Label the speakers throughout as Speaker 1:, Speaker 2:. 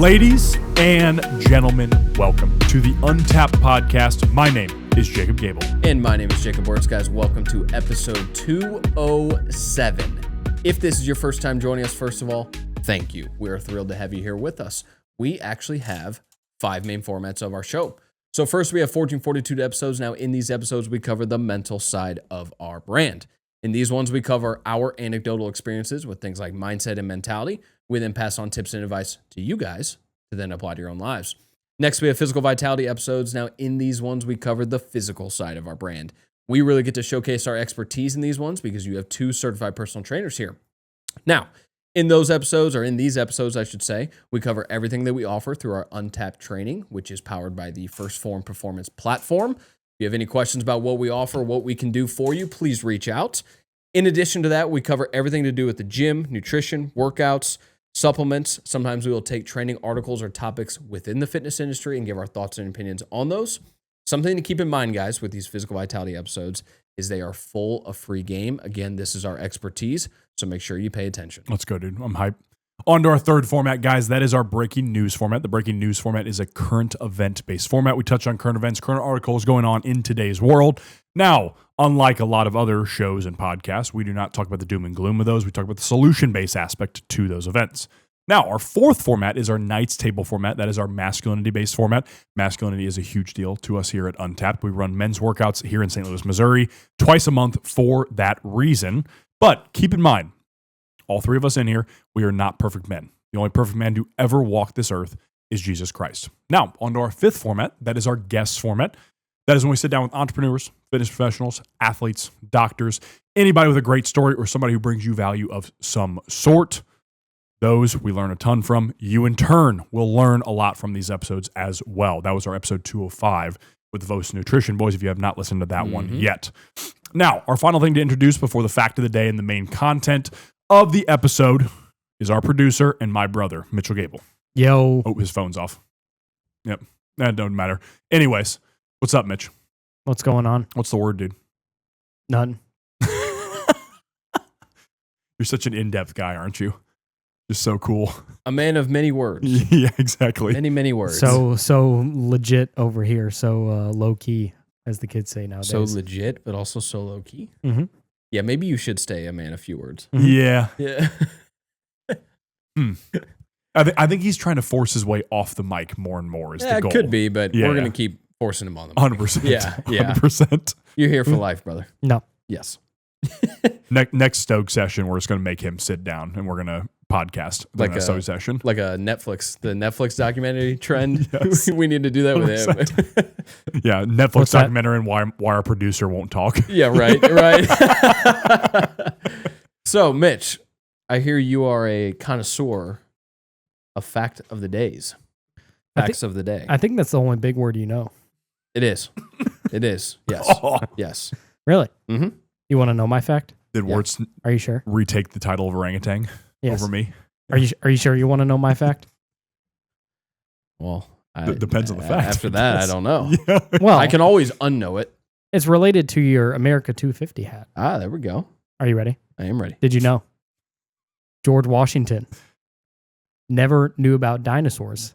Speaker 1: Ladies and gentlemen, welcome to the Untapped Podcast. My name is Jacob Gabel.
Speaker 2: And my name is Jacob Wurtz, guys. Welcome to episode 207. If this is your first time joining us, first of all, thank you. We are thrilled to have you here with us. We actually have 5 main formats of our show. So first, we have 1442 episodes. Now, in these episodes, we cover the mental side of our brand. In these ones, we cover our anecdotal experiences with things like mindset and mentality. We then pass on tips and advice to you guys to then apply to your own lives. Next, we have physical vitality episodes. Now, in these ones, we cover the physical side of our brand. We really get to showcase our expertise in these ones because you have 2 certified personal trainers here. Now, in these episodes, I should say, we cover everything that we offer through our Untapped training, which is powered by the First Form Performance platform. If you have any questions about what we offer, what we can do for you, please reach out. In addition to that, we cover everything to do with the gym, nutrition, workouts, supplements. Sometimes we will take training articles or topics within the fitness industry and give our thoughts and opinions on those. Something to keep in mind, guys, with these physical vitality episodes is they are full of free game. Again, this is our expertise, so make sure you pay attention.
Speaker 1: Let's go, dude. I'm hyped. On to our third format, guys. That is our breaking news format. The breaking news format is a current event-based format. We touch on current events, current articles going on in today's world. Now, unlike a lot of other shows and podcasts, we do not talk about the doom and gloom of those. We talk about the solution-based aspect to those events. Now, our fourth format is our Knights Table format. That is our masculinity-based format. Masculinity is a huge deal to us here at Untapped. We run men's workouts here in St. Louis, Missouri, twice a month for that reason. But keep in mind, all 3 of us in here, we are not perfect men. The only perfect man to ever walk this earth is Jesus Christ. Now, on to our 5th format. That is our guest format. That is when we sit down with entrepreneurs, fitness professionals, athletes, doctors, anybody with a great story or somebody who brings you value of some sort. Those we learn a ton from. You, in turn, will learn a lot from these episodes as well. That was our episode 205 with Vos Nutrition. Boys, if you have not listened to that one yet. Now, our final thing to introduce before the fact of the day and the main content of the episode is our producer and my brother, Mitch Gabel.
Speaker 3: Yo.
Speaker 1: Oh, his phone's off. Yep. That don't matter. Anyways, what's up, Mitch?
Speaker 3: What's going on?
Speaker 1: What's the word, dude?
Speaker 3: None.
Speaker 1: You're such an in-depth guy, aren't you? Just so cool.
Speaker 2: A man of many words.
Speaker 1: Yeah, exactly.
Speaker 2: Many words.
Speaker 3: So legit over here. So low key, as the kids say nowadays.
Speaker 2: So legit, but also so low key.
Speaker 3: Mm-hmm.
Speaker 2: Yeah, maybe you should stay a man of few words.
Speaker 1: Yeah.
Speaker 2: Yeah.
Speaker 1: I think he's trying to force his way off the mic more and more is the goal.
Speaker 2: It could be, but
Speaker 1: Yeah,
Speaker 2: we're
Speaker 1: yeah.
Speaker 2: going to keep forcing him on the mic.
Speaker 1: 100%.
Speaker 2: Yeah.
Speaker 1: 100%.
Speaker 2: You're here for life, brother.
Speaker 3: No.
Speaker 2: Yes.
Speaker 1: Next Stoke session, we're just going to make him sit down and we're going to podcast
Speaker 2: Like
Speaker 1: the Stoke session.
Speaker 2: Like the Netflix documentary trend.
Speaker 1: Yes.
Speaker 2: We need to do that with him.
Speaker 1: Yeah, Netflix
Speaker 3: What's that?
Speaker 1: documentary and why our producer won't talk.
Speaker 2: Yeah, right. So, Mitch, I hear you are a connoisseur of fact of the days. Facts of the day.
Speaker 3: I think that's the only big word you know.
Speaker 2: It is. It is. Yes.
Speaker 1: Oh.
Speaker 2: Yes.
Speaker 3: Really?
Speaker 2: Mm-hmm.
Speaker 3: You want to know my fact?
Speaker 1: Did
Speaker 2: Yeah.
Speaker 1: Wurtz
Speaker 3: Are you sure?
Speaker 1: retake the title of orangutan
Speaker 3: Yes.
Speaker 1: over me?
Speaker 3: Are you sure you want to know my fact?
Speaker 2: Well,
Speaker 1: Depends on the fact.
Speaker 2: After that, I don't know.
Speaker 1: Yeah.
Speaker 3: Well,
Speaker 2: I can always unknow it.
Speaker 3: it's related to your America 250 hat.
Speaker 2: Ah, there we go.
Speaker 3: Are you ready?
Speaker 2: I am ready.
Speaker 3: Did you know George Washington never knew about dinosaurs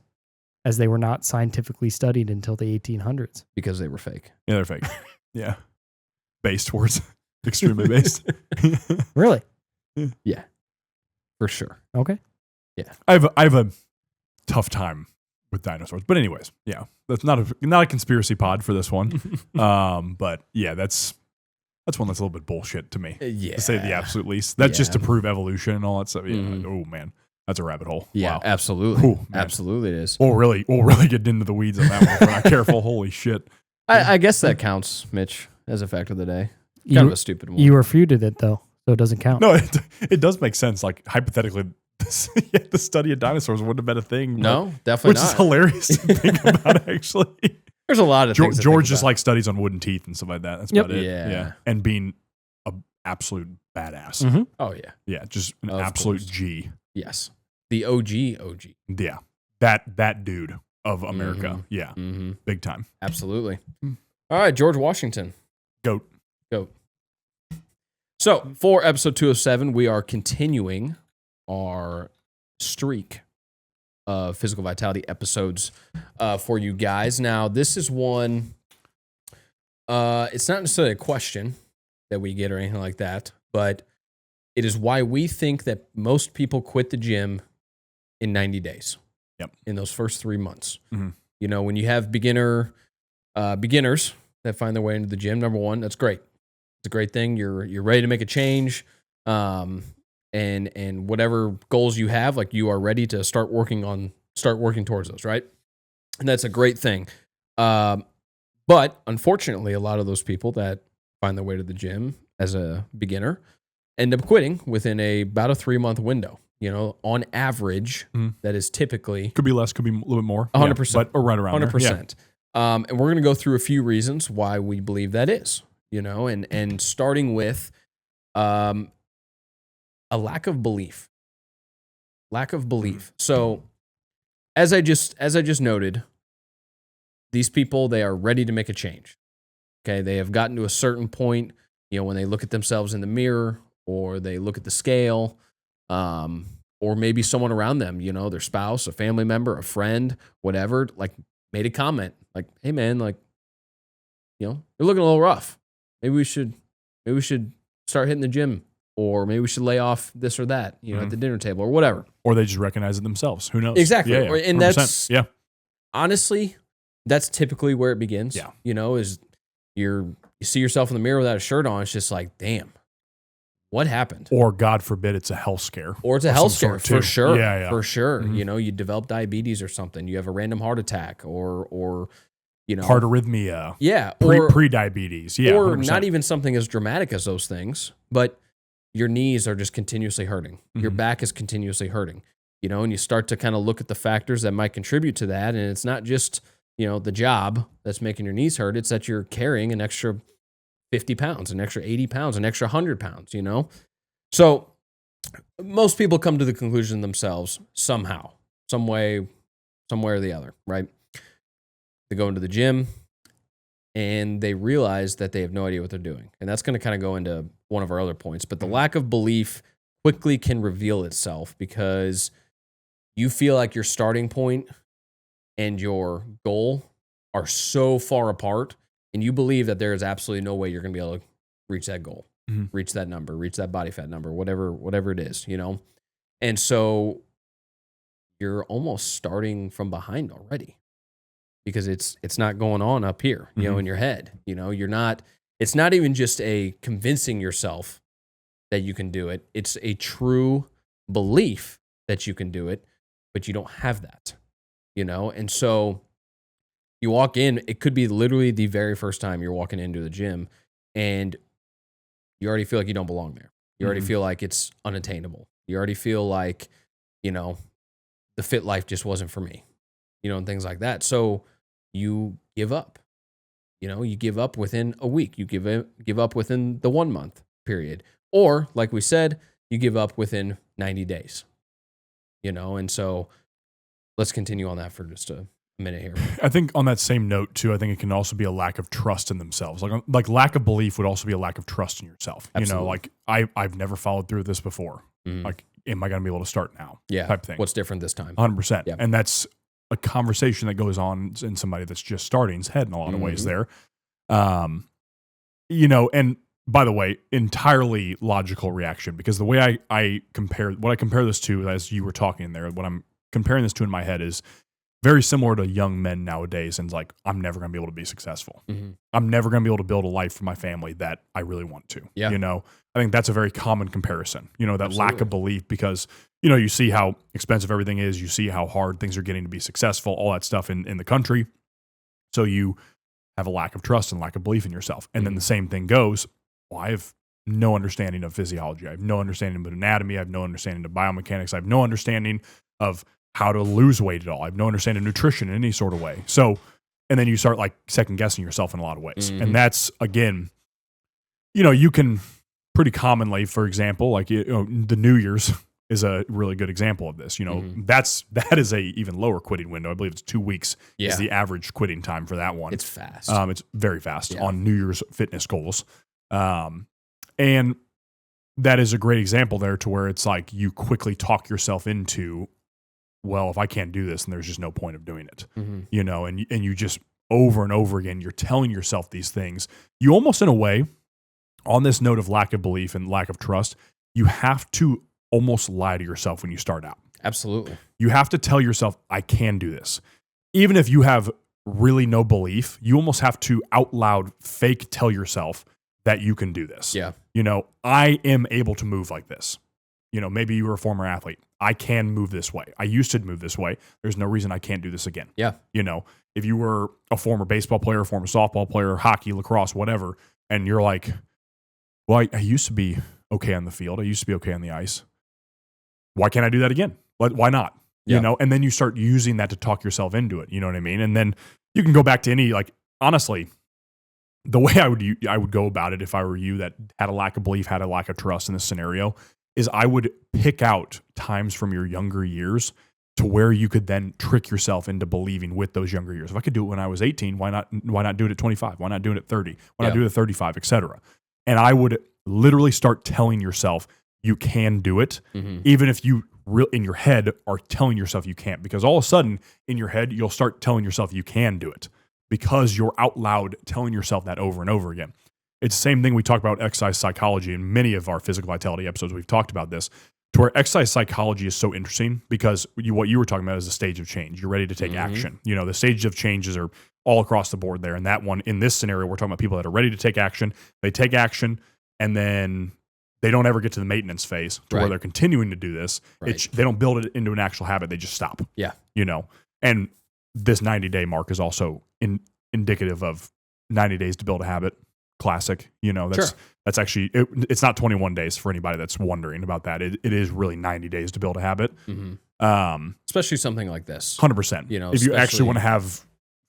Speaker 3: as they were not scientifically studied until the 1800s?
Speaker 2: Because they were fake.
Speaker 1: Yeah, they're fake. Yeah. Based words. Extremely based.
Speaker 3: Really?
Speaker 2: Yeah. For sure.
Speaker 3: Okay.
Speaker 2: Yeah.
Speaker 1: I have a tough time with dinosaurs. But anyways, yeah. That's not a conspiracy pod for this one. But yeah, that's one that's a little bit bullshit to me.
Speaker 2: Yeah.
Speaker 1: To say the absolute least. That's just to
Speaker 2: Yeah.
Speaker 1: prove evolution and all that stuff. Yeah.
Speaker 2: Mhm.
Speaker 1: Oh man. That's a rabbit hole.
Speaker 2: Yeah,
Speaker 1: Wow.
Speaker 2: absolutely.
Speaker 1: Ooh, man.
Speaker 2: Absolutely it is.
Speaker 1: We'll really get into the weeds on that one if we're not careful. Holy shit.
Speaker 2: I guess that counts, Mitch, as a fact of the day. Kind of a stupid one.
Speaker 3: You refuted it, though, so it doesn't count.
Speaker 1: No, it does make sense. Like hypothetically, the study of dinosaurs wouldn't have been a thing.
Speaker 2: No, definitely
Speaker 1: which
Speaker 2: not.
Speaker 1: is hilarious to think about. Actually,
Speaker 2: There's a lot of things. to
Speaker 1: George
Speaker 2: think
Speaker 1: just
Speaker 2: about.
Speaker 1: like studies on wooden teeth and stuff like that. That's
Speaker 3: Yep.
Speaker 1: about it.
Speaker 2: Yeah.
Speaker 1: And being an absolute badass.
Speaker 3: Mhm.
Speaker 2: Oh, yeah.
Speaker 1: Yeah, just an
Speaker 2: Of
Speaker 1: absolute
Speaker 2: course.
Speaker 1: G.
Speaker 2: Yes. The OG.
Speaker 1: Yeah, that dude of America.
Speaker 2: Mhm.
Speaker 1: Yeah,
Speaker 2: Mm-hmm.
Speaker 1: big time.
Speaker 2: Absolutely. All right, George Washington.
Speaker 1: Goat.
Speaker 2: So, for episode 207, we are continuing our streak physical vitality episodes for you guys. Now, this is one, it's not necessarily a question that we get or anything like that, but it is why we think that most people quit the gym in 90 days.
Speaker 1: Yep.
Speaker 2: In those first 3 months.
Speaker 1: Mm-hmm.
Speaker 2: You know, when you have beginners that find their way into the gym, number one, that's great. It's a great thing. You're ready to make a change. And whatever goals you have, like you are ready to start working towards those, right? And that's a great thing. But unfortunately, a lot of those people that find their way to the gym as a beginner end up quitting within about a 3-month window. You know, on average, that is typically
Speaker 1: could be less, could be a little bit more,
Speaker 2: 100%,
Speaker 1: but or right around
Speaker 2: 100%. And we're going to go through a few reasons why we believe that is. You know, and starting with a lack of belief. So, as I just noted, these people, they are ready to make a change. Okay, they have gotten to a certain point. You know, when they look at themselves in the mirror, or they look at the scale. Or maybe someone around them, you know, their spouse, a family member, a friend, whatever, like made a comment like, hey man, like, you know, you're looking a little rough. Maybe we should start hitting the gym, or maybe we should lay off this or that, you know, at the dinner table or whatever.
Speaker 1: Or they just recognize it themselves. Who knows?
Speaker 2: Exactly.
Speaker 1: Yeah,
Speaker 2: And that's,
Speaker 1: honestly,
Speaker 2: that's typically where it begins.
Speaker 1: Yeah.
Speaker 2: You know, is you see yourself in the mirror without a shirt on. It's just like, damn. What happened?
Speaker 1: Or God forbid it's a health scare.
Speaker 2: Or it's a health scare, for sure.
Speaker 1: Yeah.
Speaker 2: For sure. Mm-hmm. You know, you develop diabetes or something. You have a random heart attack or you know.
Speaker 1: Heart arrhythmia.
Speaker 2: Yeah.
Speaker 1: Pre-diabetes. Yeah.
Speaker 2: Or
Speaker 1: 100%.
Speaker 2: not even something as dramatic as those things, but your knees are just continuously hurting. Mm-hmm. Your back is continuously hurting. You know, and you start to kind of look at the factors that might contribute to that. And it's not just, you know, the job that's making your knees hurt. It's that you're carrying an extra 50 pounds, an extra 80 pounds, an extra 100 pounds, you know? So most people come to the conclusion themselves somehow, some way or the other, right? They go into the gym and they realize that they have no idea what they're doing. And that's going to kind of go into one of our other points. But the lack of belief quickly can reveal itself because you feel like your starting point and your goal are so far apart. And you believe that there is absolutely no way you're going to be able to reach that goal, reach that number, reach that body fat number, whatever it is, you know? And so you're almost starting from behind already because it's not going on up here, you know, in your head, you know, it's not even just a convincing yourself that you can do it. It's a true belief that you can do it, but you don't have that, you know? And so you walk in, it could be literally the very first time you're walking into the gym and you already feel like you don't belong there. You already feel like it's unattainable. You already feel like, you know, the fit life just wasn't for me, you know, and things like that. So you give up, you know, you give up within a week, you give up within the 1 month period, or like we said, you give up within 90 days, you know? And so let's continue on that for just a minute here.
Speaker 1: I think on that same note too, I think it can also be a lack of trust in themselves. Like lack of belief would also be a lack of trust in yourself.
Speaker 2: Absolutely.
Speaker 1: You know, like I've never followed through this before. Like, am I going to be able to start now?
Speaker 2: Yeah.
Speaker 1: Type thing.
Speaker 2: What's different this time?
Speaker 1: 100%.
Speaker 2: Yeah.
Speaker 1: And that's a conversation that goes on in somebody that's just starting's head in a lot of ways there. You know, and by the way, entirely logical reaction, because the way I compare this to, as you were talking there, what I'm comparing this to in my head is very similar to young men nowadays. And it's like, I'm never going to be able to be successful. I'm never going to be able to build a life for my family that I really want to.
Speaker 2: Yeah.
Speaker 1: You know, I think that's a very common comparison, you know, that lack of belief, because, you know, you see how expensive everything is. You see how hard things are getting to be successful, all that stuff in the country. So you have a lack of trust and lack of belief in yourself. And then the same thing goes, well, I have no understanding of physiology. I have no understanding of anatomy. I have no understanding of biomechanics. I have no understanding of how to lose weight at all. I have no understanding of nutrition in any sort of way. So, and then you start like second guessing yourself in a lot of ways. And that's, again, you know, you can pretty commonly, for example, like, you know, the New Year's is a really good example of this. You know, that is a even lower quitting window. I believe it's 2 weeks is the average quitting time for that one.
Speaker 2: It's fast.
Speaker 1: It's very fast on New Year's fitness goals. And that is a great example there, to where it's like you quickly talk yourself into well, if I can't do this, then there's just no point of doing it, you know, and you just over and over again, you're telling yourself these things. You almost, in a way, on this note of lack of belief and lack of trust, you have to almost lie to yourself when you start out.
Speaker 2: Absolutely.
Speaker 1: You have to tell yourself, I can do this. Even if you have really no belief, you almost have to out loud fake tell yourself that you can do this.
Speaker 2: Yeah.
Speaker 1: You know, I am able to move like this. You know, maybe you were a former athlete. I can move this way. I used to move this way. There's no reason I can't do this again.
Speaker 2: Yeah.
Speaker 1: You know, if you were a former baseball player, former softball player, hockey, lacrosse, whatever, and you're like, well, I used to be okay on the field. I used to be okay on the ice. Why can't I do that again? Why not?
Speaker 2: Yeah.
Speaker 1: You know, and then you start using that to talk yourself into it. You know what I mean? And then you can go back to any, like, honestly, the way I would go about it if I were you that had a lack of belief, had a lack of trust in this scenario, is I would pick out times from your younger years to where you could then trick yourself into believing with those younger years. If I could do it when I was 18, why not do it at 25? Why not do it at 30? Why not do it at 35, et cetera? And I would literally start telling yourself you can do it, even if you in your head are telling yourself you can't, because all of a sudden in your head, you'll start telling yourself you can do it because you're out loud telling yourself that over and over again. It's the same thing we talk about exercise psychology in many of our physical vitality episodes. We've talked about this, to where exercise psychology is so interesting because what you were talking about is a stage of change. You're ready to take action. You know, the stages of changes are all across the board there. And that one, in this scenario, we're talking about people that are ready to take action. They take action and then they don't ever get to the maintenance phase to where they're continuing to do this. They don't build it into an actual habit. They just stop.
Speaker 2: Yeah.
Speaker 1: You know, and this 90-day mark is also indicative of 90 days to build a habit. Classic. You know, that's actually, it's not 21 days for anybody that's wondering about that. It is really 90 days to build a habit.
Speaker 2: Especially something like this.
Speaker 1: 100%.
Speaker 2: You know,
Speaker 1: if you actually want to have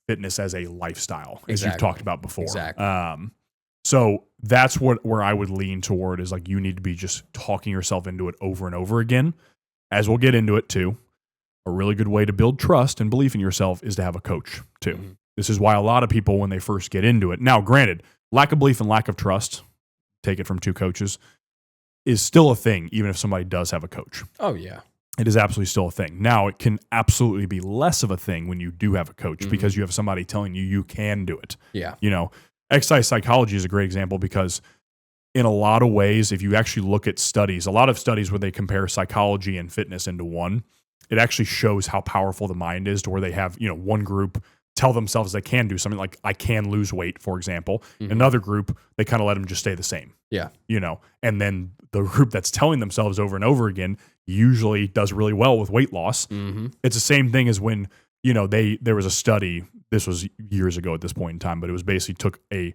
Speaker 1: fitness as a lifestyle, as you've talked about before.
Speaker 2: Exactly.
Speaker 1: So that's where I would lean toward, is like, you need to be just talking yourself into it over and over again. As we'll get into it too, a really good way to build trust and belief in yourself is to have a coach too. This is why a lot of people, when they first get into it, now granted, lack of belief and lack of trust, take it from two coaches, is still a thing, even if somebody does have a coach.
Speaker 2: Oh, yeah.
Speaker 1: It is absolutely still a thing. Now, it can absolutely be less of a thing when you do have a coach because you have somebody telling you can do it.
Speaker 2: Yeah.
Speaker 1: You know, exercise psychology is a great example because in a lot of ways, if you actually look at studies, a lot of studies where they compare psychology and fitness into one, it actually shows how powerful the mind is, to where they have, you know, one group tell themselves they can do something, like I can lose weight, for example. Another group, they kind of let them just stay the same. Yeah. You know, and then the group that's telling themselves over and over again usually does really well with weight loss. It's the same thing as when, you know, there was a study, this was years ago at this point in time, but it was basically took a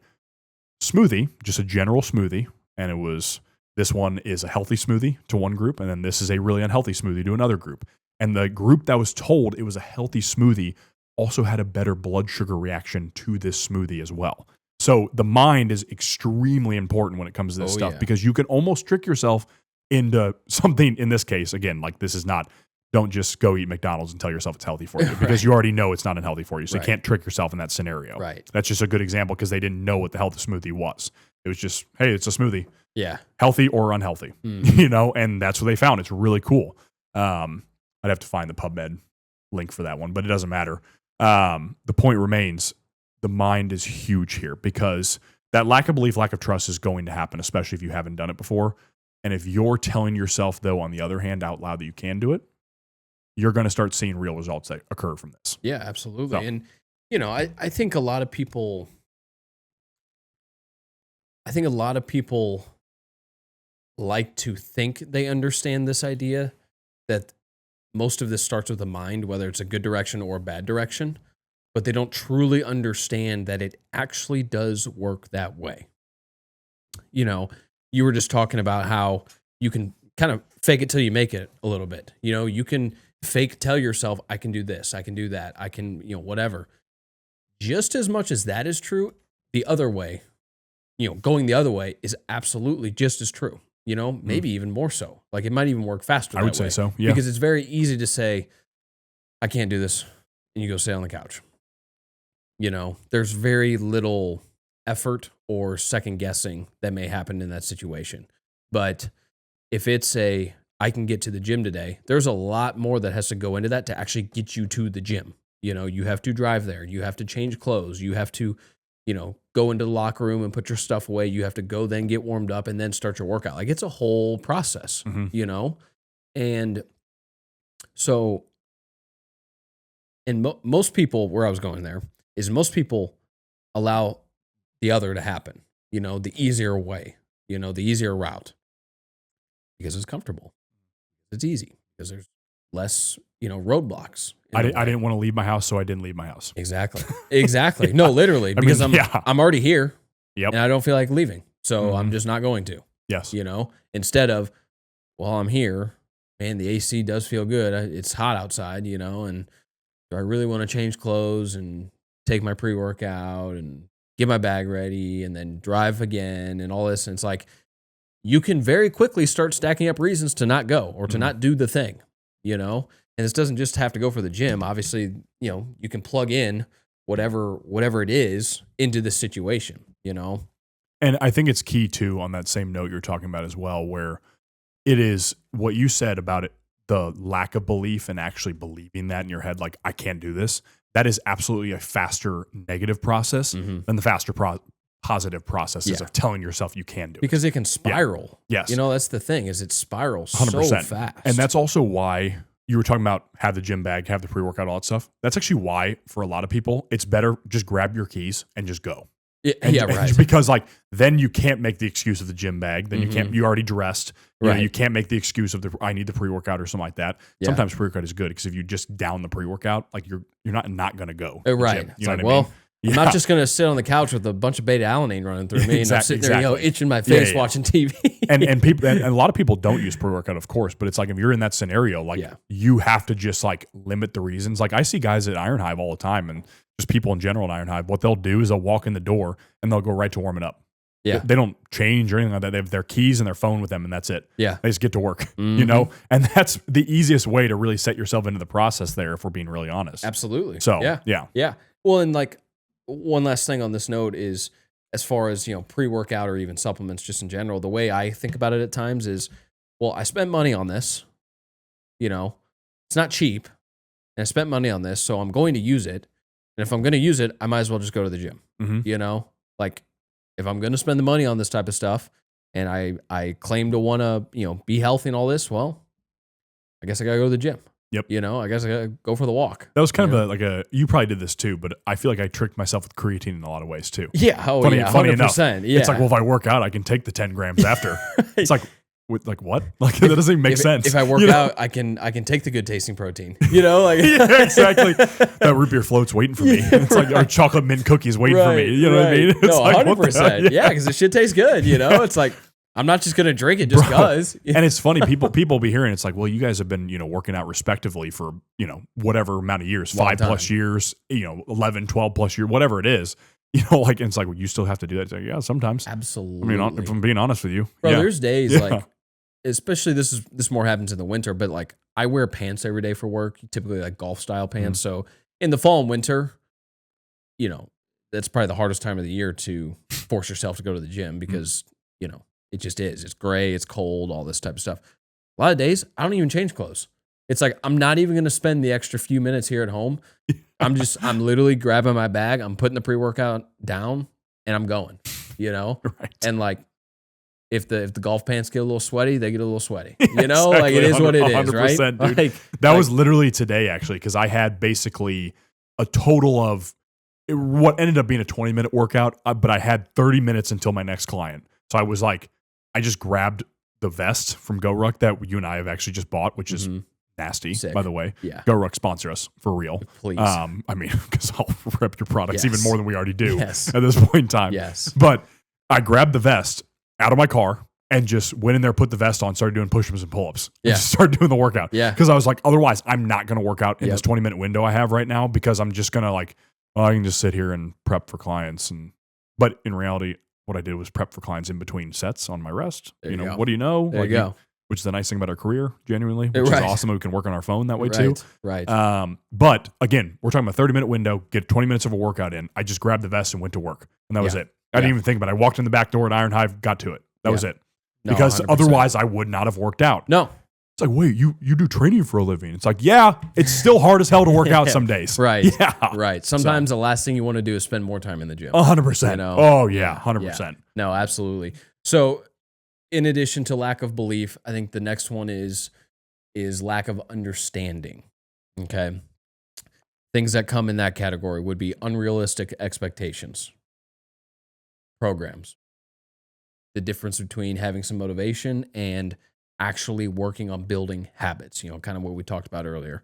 Speaker 1: smoothie, just a general smoothie, and it was, this one is a healthy smoothie to one group, and then this is a really unhealthy smoothie to another group. And the group that was told it was a healthy smoothie also had a better blood sugar reaction to this smoothie as well. So the mind is extremely important when it comes to this stuff, because you can almost trick yourself into something. In this case, again, like, this is not, don't just go eat McDonald's and tell yourself it's healthy for you, because you already know it's not unhealthy for you. So you can't trick yourself in that scenario. That's just a good example, because they didn't know what the healthy smoothie was. It was just, hey, it's a smoothie. Yeah. Healthy or unhealthy, you know, and that's what they found. It's really cool. I'd have to find the PubMed link for that one, but it doesn't matter. The point remains, the mind is huge here, because that lack of belief, lack of trust is going to happen, especially if you haven't done it before. And if you're telling yourself, though, on the other hand, out loud that you can do it, you're going to start seeing real results that occur from this.
Speaker 2: Yeah, absolutely. So, and, you know, I think a lot of people, like to think they understand this idea that most of this starts with the mind, whether it's a good direction or a bad direction, but they don't truly understand that it actually does work that way. You know, you were just talking about how you can kind of fake it till you make it a little bit. You know, you can tell yourself, I can do this, I can do that, I can, you know, whatever. Just as much as that is true, the other way, you know, going the other way is absolutely just as true. You know, maybe even more so. Like, it might even work faster.
Speaker 1: I would say so. Yeah.
Speaker 2: Because it's very easy to say, I can't do this, and you go sit on the couch. You know, there's very little effort or second guessing that may happen in that situation. But if it's I can get to the gym today. There's a lot more that has to go into that to actually get you to the gym. You know, you have to drive there. You have to change clothes. You have to, you know, go into the locker room and put your stuff away. You have to go then get warmed up and then start your workout. Like, it's a whole process, you know? And so, and most people, where I was going there, is most people allow the other to happen, you know, the easier way, you know, the easier route, because it's comfortable. It's easy, because there's less, you know, roadblocks.
Speaker 1: I didn't want to leave my house, so I didn't leave my house.
Speaker 2: Exactly. No, literally, because I'm already here.
Speaker 1: Yep.
Speaker 2: And I don't feel like leaving. So I'm just not going to.
Speaker 1: Yes.
Speaker 2: You know, instead of, well, I'm here and the AC does feel good. It's hot outside, you know, and do I really want to change clothes and take my pre-workout and get my bag ready and then drive again and all this? And it's like, you can very quickly start stacking up reasons to not go or to not do the thing, you know? And this doesn't just have to go for the gym. Obviously, you know, you can plug in whatever it is into the situation, you know?
Speaker 1: And I think it's key too, on that same note you're talking about as well, where it is what you said about it, the lack of belief and actually believing that in your head, like, I can't do this. That is absolutely a faster negative process than the faster positive processes of telling yourself you can do it.
Speaker 2: Because it can spiral.
Speaker 1: Yeah. Yes.
Speaker 2: You know, that's the thing, is it spirals
Speaker 1: 100%.
Speaker 2: so fast.
Speaker 1: And that's also why you were talking about have the gym bag, have the pre-workout, all that stuff. That's actually why, for a lot of people, it's better just grab your keys and just go.
Speaker 2: Right.
Speaker 1: Because like, then you can't make the excuse of the gym bag. Then you already dressed.
Speaker 2: Right.
Speaker 1: You can't make the excuse of I need the pre-workout or something like that. Yeah. Sometimes pre-workout is good, because if you just down the pre-workout, like, you're not going to go.
Speaker 2: Right.
Speaker 1: You know
Speaker 2: like,
Speaker 1: what I mean?
Speaker 2: I'm not just going to sit on the couch with a bunch of beta-alanine running through me and I'm sitting there, you know, itching my face watching TV.
Speaker 1: and people, and a lot of people don't use pre-workout, of course, but it's like, if you're in that scenario, like, you have to just like limit the reasons. Like, I see guys at Iron Hive all the time, and just people in general at Iron Hive, what they'll do is they'll walk in the door and they'll go right to warming up.
Speaker 2: Yeah.
Speaker 1: They don't change or anything like that. They have their keys and their phone with them, and that's it.
Speaker 2: Yeah.
Speaker 1: They just get to work, you know? And that's the easiest way to really set yourself into the process there, if we're being really honest.
Speaker 2: Absolutely.
Speaker 1: So,
Speaker 2: yeah. Well, and like, one last thing on this note is, as far as, you know, pre-workout or even supplements just in general, the way I think about it at times is, well, I spent money on this, you know, it's not cheap, and I spent money on this, so I'm going to use it. And if I'm going to use it, I might as well just go to the gym, you know, like, if I'm going to spend the money on this type of stuff and I claim to want to, you know, be healthy and all this, well, I guess I got to go to the gym.
Speaker 1: Yep.
Speaker 2: You know, I guess I got to go for the walk.
Speaker 1: That was kind of you probably did this too, but I feel like I tricked myself with creatine in a lot of ways too.
Speaker 2: Yeah. Oh,
Speaker 1: funny,
Speaker 2: yeah. 100%.
Speaker 1: Funny enough.
Speaker 2: Yeah.
Speaker 1: It's like, well, if I work out, I can take the 10 grams after. It's like, what? Like, that doesn't even make sense.
Speaker 2: If I work out, I can take the good tasting protein. You know, like
Speaker 1: yeah, exactly. That root beer float's waiting for me. It's like our chocolate mint cookies waiting for me. You know what I mean? It's
Speaker 2: no,
Speaker 1: like,
Speaker 2: 100%. Yeah, because the shit tastes good. You know, it's like, I'm not just gonna drink it just because.
Speaker 1: And it's funny, people be hearing, it's like, well, you guys have been, you know, working out respectively for, you know, whatever amount of years, 5+ years, you know, 11, 12+ years, whatever it is. You know, like, and it's like, well, you still have to do that. It's like, yeah, sometimes.
Speaker 2: Absolutely.
Speaker 1: I mean, if I'm being honest with you,
Speaker 2: bro, there's days like, especially this more happens in the winter, but like, I wear pants every day for work, typically like golf style pants. So in the fall and winter, you know, that's probably the hardest time of the year to force yourself to go to the gym, because, you know, it just is. It's gray, it's cold, all this type of stuff. A lot of days, I don't even change clothes. It's like, I'm not even going to spend the extra few minutes here at home. I'm literally grabbing my bag, I'm putting the pre-workout down, and I'm going, you know?
Speaker 1: Right.
Speaker 2: And like, if the golf pants get a little sweaty, they get a little sweaty. You know, like, it is what it is, right?
Speaker 1: Dude. That was literally today, actually, because I had basically a total of what ended up being a 20-minute workout, but I had 30 minutes until my next client. So I was like, I just grabbed the vest from GoRuck that you and I have actually just bought, which is nasty, by the way.
Speaker 2: Yeah.
Speaker 1: GoRuck, sponsor us for real.
Speaker 2: Please.
Speaker 1: I mean, because I'll rep your products even more than we already do at this point in time.
Speaker 2: Yes.
Speaker 1: But I grabbed the vest out of my car and just went in there, put the vest on, started doing push-ups and pull-ups. And just started doing the workout.
Speaker 2: Yeah.
Speaker 1: Because I was like, otherwise, I'm not going to work out in this 20-minute window I have right now, because I'm just going to like, well, I can just sit here and prep for clients. But in reality, what I did was prep for clients in between sets on my rest.
Speaker 2: There you go.
Speaker 1: What do you know?
Speaker 2: There you go.
Speaker 1: Which is the nice thing about our career, genuinely, which is awesome. We can work on our phone that way too.
Speaker 2: Right.
Speaker 1: But again, we're talking about a 30-minute window, get 20 minutes of a workout in. I just grabbed the vest and went to work. And that was it. I didn't even think about it. I walked in the back door at Iron Hive, got to it. That was it. Because otherwise I would not have worked out.
Speaker 2: No.
Speaker 1: It's like, wait, you do training for a living? It's like, yeah, it's still hard as hell to work out some days.
Speaker 2: Right.
Speaker 1: Yeah.
Speaker 2: Right. Sometimes the last thing you want to do is spend more time in the gym.
Speaker 1: 100%.
Speaker 2: You know?
Speaker 1: Oh, yeah, 100%.
Speaker 2: Yeah. No, absolutely. So in addition to lack of belief, I think the next one is lack of understanding. Okay. Things that come in that category would be unrealistic expectations, programs, the difference between having some motivation and actually working on building habits, kind of what we talked about earlier.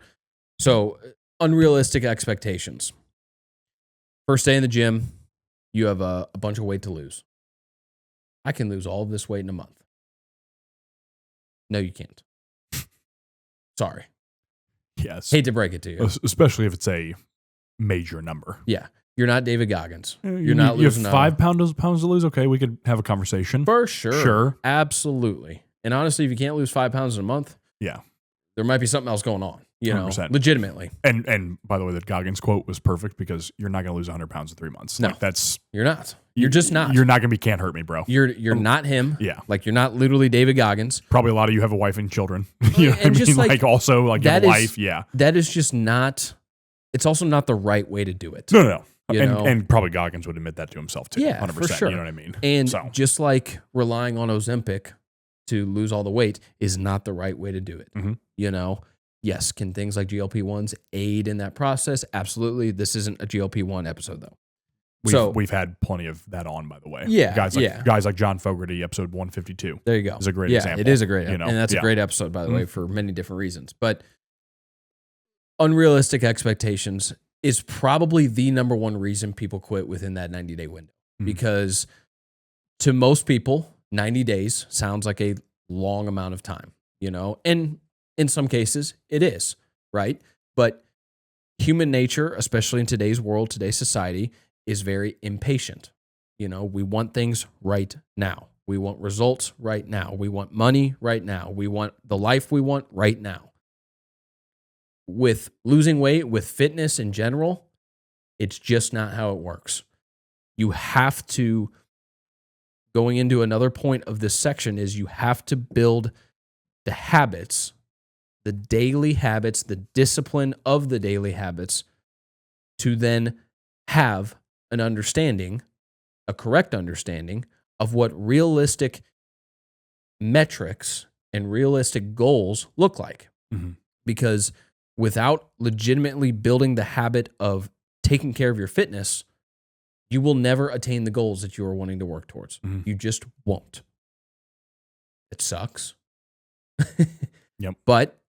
Speaker 2: So unrealistic expectations. First day in the gym, you have a bunch of weight to lose. I can lose all of this weight in a month. No, you can't. Sorry.
Speaker 1: Yes.
Speaker 2: Hate to break it to you.
Speaker 1: Especially if it's a major number.
Speaker 2: Yeah. You're not David Goggins.
Speaker 1: You have 5 pounds to lose. Okay, we could have a conversation.
Speaker 2: For sure.
Speaker 1: Sure.
Speaker 2: Absolutely. And honestly, if you can't lose 5 pounds in a month,
Speaker 1: yeah,
Speaker 2: there might be something else going on,
Speaker 1: 100%.
Speaker 2: Legitimately.
Speaker 1: And by the way, that Goggins quote was perfect because you're not going to lose 100 pounds in 3 months.
Speaker 2: No,
Speaker 1: you're
Speaker 2: not. You're just not.
Speaker 1: You're not going to be can't hurt me, bro.
Speaker 2: You're not him.
Speaker 1: Yeah.
Speaker 2: Like you're not literally David Goggins.
Speaker 1: Probably a lot of you have a wife and children. You know what I mean? Like also like your wife. Yeah.
Speaker 2: That is just not, it's also not the right way to do it.
Speaker 1: No. And probably Goggins would admit that to himself too.
Speaker 2: Yeah,
Speaker 1: 100%.
Speaker 2: for sure.
Speaker 1: You know what I mean?
Speaker 2: And just like relying on Ozempic to lose all the weight is not the right way to do it.
Speaker 1: Mm-hmm.
Speaker 2: Yes, can things like GLP-1s aid in that process? Absolutely. This isn't a GLP-1 episode though.
Speaker 1: We've had plenty of that on, by the way.
Speaker 2: Yeah.
Speaker 1: Guys like John Fogerty, episode 152.
Speaker 2: There you go.
Speaker 1: Is a great example.
Speaker 2: It is a great episode. And that's a great episode, by the way, for many different reasons. But unrealistic expectations is probably the number one reason people quit within that 90-day window. Because to most people, 90 days sounds like a long amount of time, and in some cases it is, right? But human nature, especially in today's world, today's society, is very impatient. We want things right now. We want results right now. We want money right now. We want the life we want right now. With losing weight, with fitness in general, it's just not how it works. You have to, going into another point of this section, is you have to build the habits, the daily habits, the discipline of the daily habits to then have an understanding, a correct understanding of what realistic metrics and realistic goals look like.
Speaker 1: Mm-hmm.
Speaker 2: Because without legitimately building the habit of taking care of your fitness, you will never attain the goals that you are wanting to work towards.
Speaker 1: Mm-hmm.
Speaker 2: You just won't. It sucks.
Speaker 1: Yep.
Speaker 2: But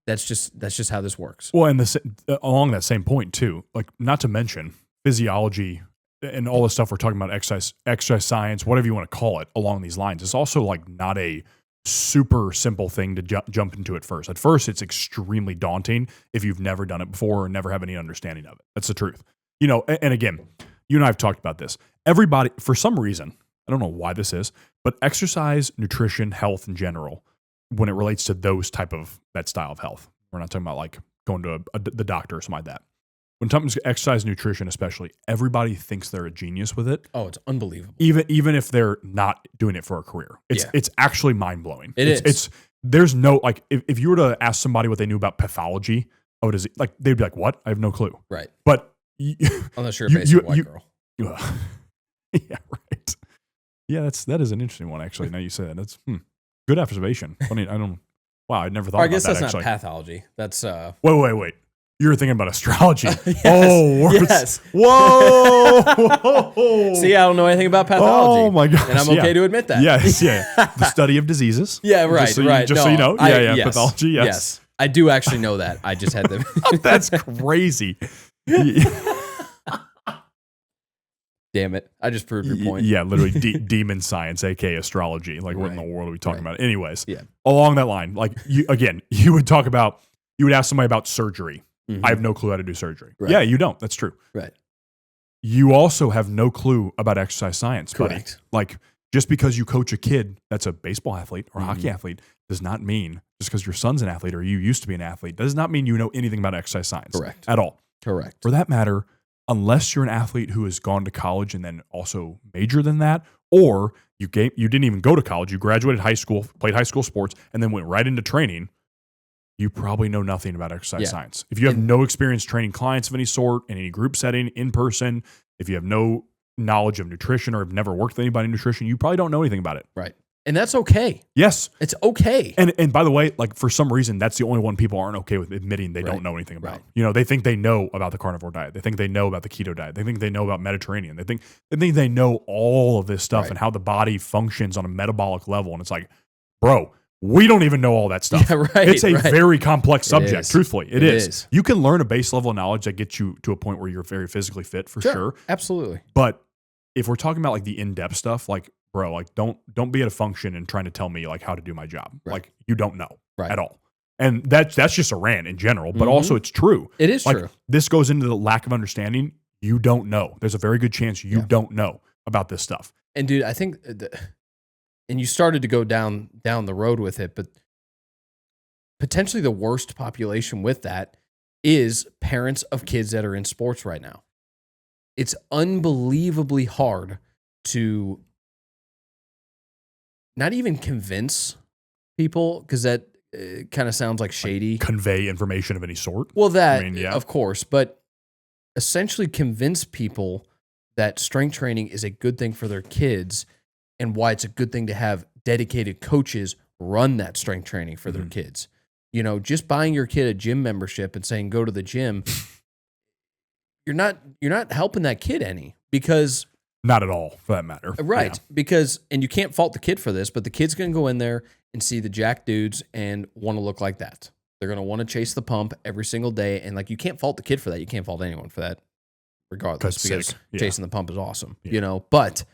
Speaker 2: that's just how this works.
Speaker 1: Well, and along that same point too, like not to mention physiology and all the stuff we're talking about, exercise science, whatever you want to call it, along these lines. It's also like not a super simple thing to jump into at first. At first, it's extremely daunting if you've never done it before or never have any understanding of it. That's the truth. And again, you and I have talked about this. Everybody, for some reason, I don't know why this is, but exercise, nutrition, health in general, when it relates to that style of health, we're not talking about like going to the doctor or something like that. When it comes to exercise, nutrition especially, everybody thinks they're a genius with it.
Speaker 2: Oh, it's unbelievable.
Speaker 1: Even if they're not doing it for a career. It's actually mind-blowing.
Speaker 2: It's
Speaker 1: there's no, like, if you were to ask somebody what they knew about pathology, like they'd be like, what? I have no clue.
Speaker 2: Right.
Speaker 1: But
Speaker 2: unless you're a basic white girl.
Speaker 1: Yeah, right. Yeah, that is an interesting one, actually. Now you say that. That's good observation. Funny, wow, I never thought about that, actually.
Speaker 2: I guess that's not pathology. That's
Speaker 1: Wait. You were thinking about astrology.
Speaker 2: Yes,
Speaker 1: oh,
Speaker 2: yes.
Speaker 1: Whoa.
Speaker 2: See, I don't know anything about pathology.
Speaker 1: Oh, my gosh.
Speaker 2: And I'm okay to admit that.
Speaker 1: Yes, yeah. The study of diseases.
Speaker 2: Yeah, right, right.
Speaker 1: So you know. Yes. Pathology,
Speaker 2: yes. I do actually know that. I just had to.
Speaker 1: That's crazy.
Speaker 2: Damn it. I just proved your point.
Speaker 1: Yeah, literally demon science, aka astrology. Like, what in the world are we talking about? Anyways,
Speaker 2: yeah.
Speaker 1: Along that line, like, you would ask somebody about surgery. Mm-hmm. I have no clue how to do surgery. Right. Yeah, you don't. That's true.
Speaker 2: Right.
Speaker 1: You also have no clue about exercise science.
Speaker 2: Correct.
Speaker 1: Buddy. Like, just because you coach a kid that's a baseball athlete or hockey athlete does not mean, just because your son's an athlete or you used to be an athlete, does not mean you know anything about exercise science.
Speaker 2: Correct.
Speaker 1: At all.
Speaker 2: Correct.
Speaker 1: For that matter, unless you're an athlete who has gone to college and then also majored in that, or you didn't even go to college, you graduated high school, played high school sports, and then went right into training, you probably know nothing about exercise science. If you have no experience training clients of any sort, in any group setting, in person, if you have no knowledge of nutrition or have never worked with anybody in nutrition, you probably don't know anything about it.
Speaker 2: Right. And that's okay.
Speaker 1: Yes.
Speaker 2: It's okay.
Speaker 1: And by the way, like for some reason, that's the only one people aren't okay with admitting they don't know anything about.
Speaker 2: Right.
Speaker 1: You know, they think they know about the carnivore diet. They think they know about the keto diet. They think they know about Mediterranean. They think they know all of this stuff and how the body functions on a metabolic level. And it's like, bro, we don't even know all that stuff.
Speaker 2: Yeah, right,
Speaker 1: it's a very complex subject, truthfully. It is. You can learn a base level of knowledge that gets you to a point where you're very physically fit for sure.
Speaker 2: Absolutely.
Speaker 1: But if we're talking about like the in-depth stuff, like, bro, like don't be at a function and trying to tell me like how to do my job.
Speaker 2: Right.
Speaker 1: Like you don't know at all. And that's just a rant in general, but also it's true.
Speaker 2: It is
Speaker 1: like,
Speaker 2: true.
Speaker 1: This goes into the lack of understanding. You don't know. There's a very good chance you don't know about this stuff.
Speaker 2: And dude, I think, and you started to go down the road with it, but potentially the worst population with that is parents of kids that are in sports right now. It's unbelievably hard to not even convince people, because that kind of sounds like shady.
Speaker 1: Like convey information of any sort.
Speaker 2: Well, of course, but essentially convince people that strength training is a good thing for their kids and why it's a good thing to have dedicated coaches run that strength training for their kids. You know, just buying your kid a gym membership and saying, go to the gym, you're not helping that kid any, because
Speaker 1: not at all for that matter.
Speaker 2: Right.
Speaker 1: Yeah.
Speaker 2: Because, and you can't fault the kid for this, but the kid's going to go in there and see the jack dudes and want to look like that. They're going to want to chase the pump every single day. And like, you can't fault the kid for that. You can't fault anyone for that, regardless, because chasing the pump is awesome, you know? But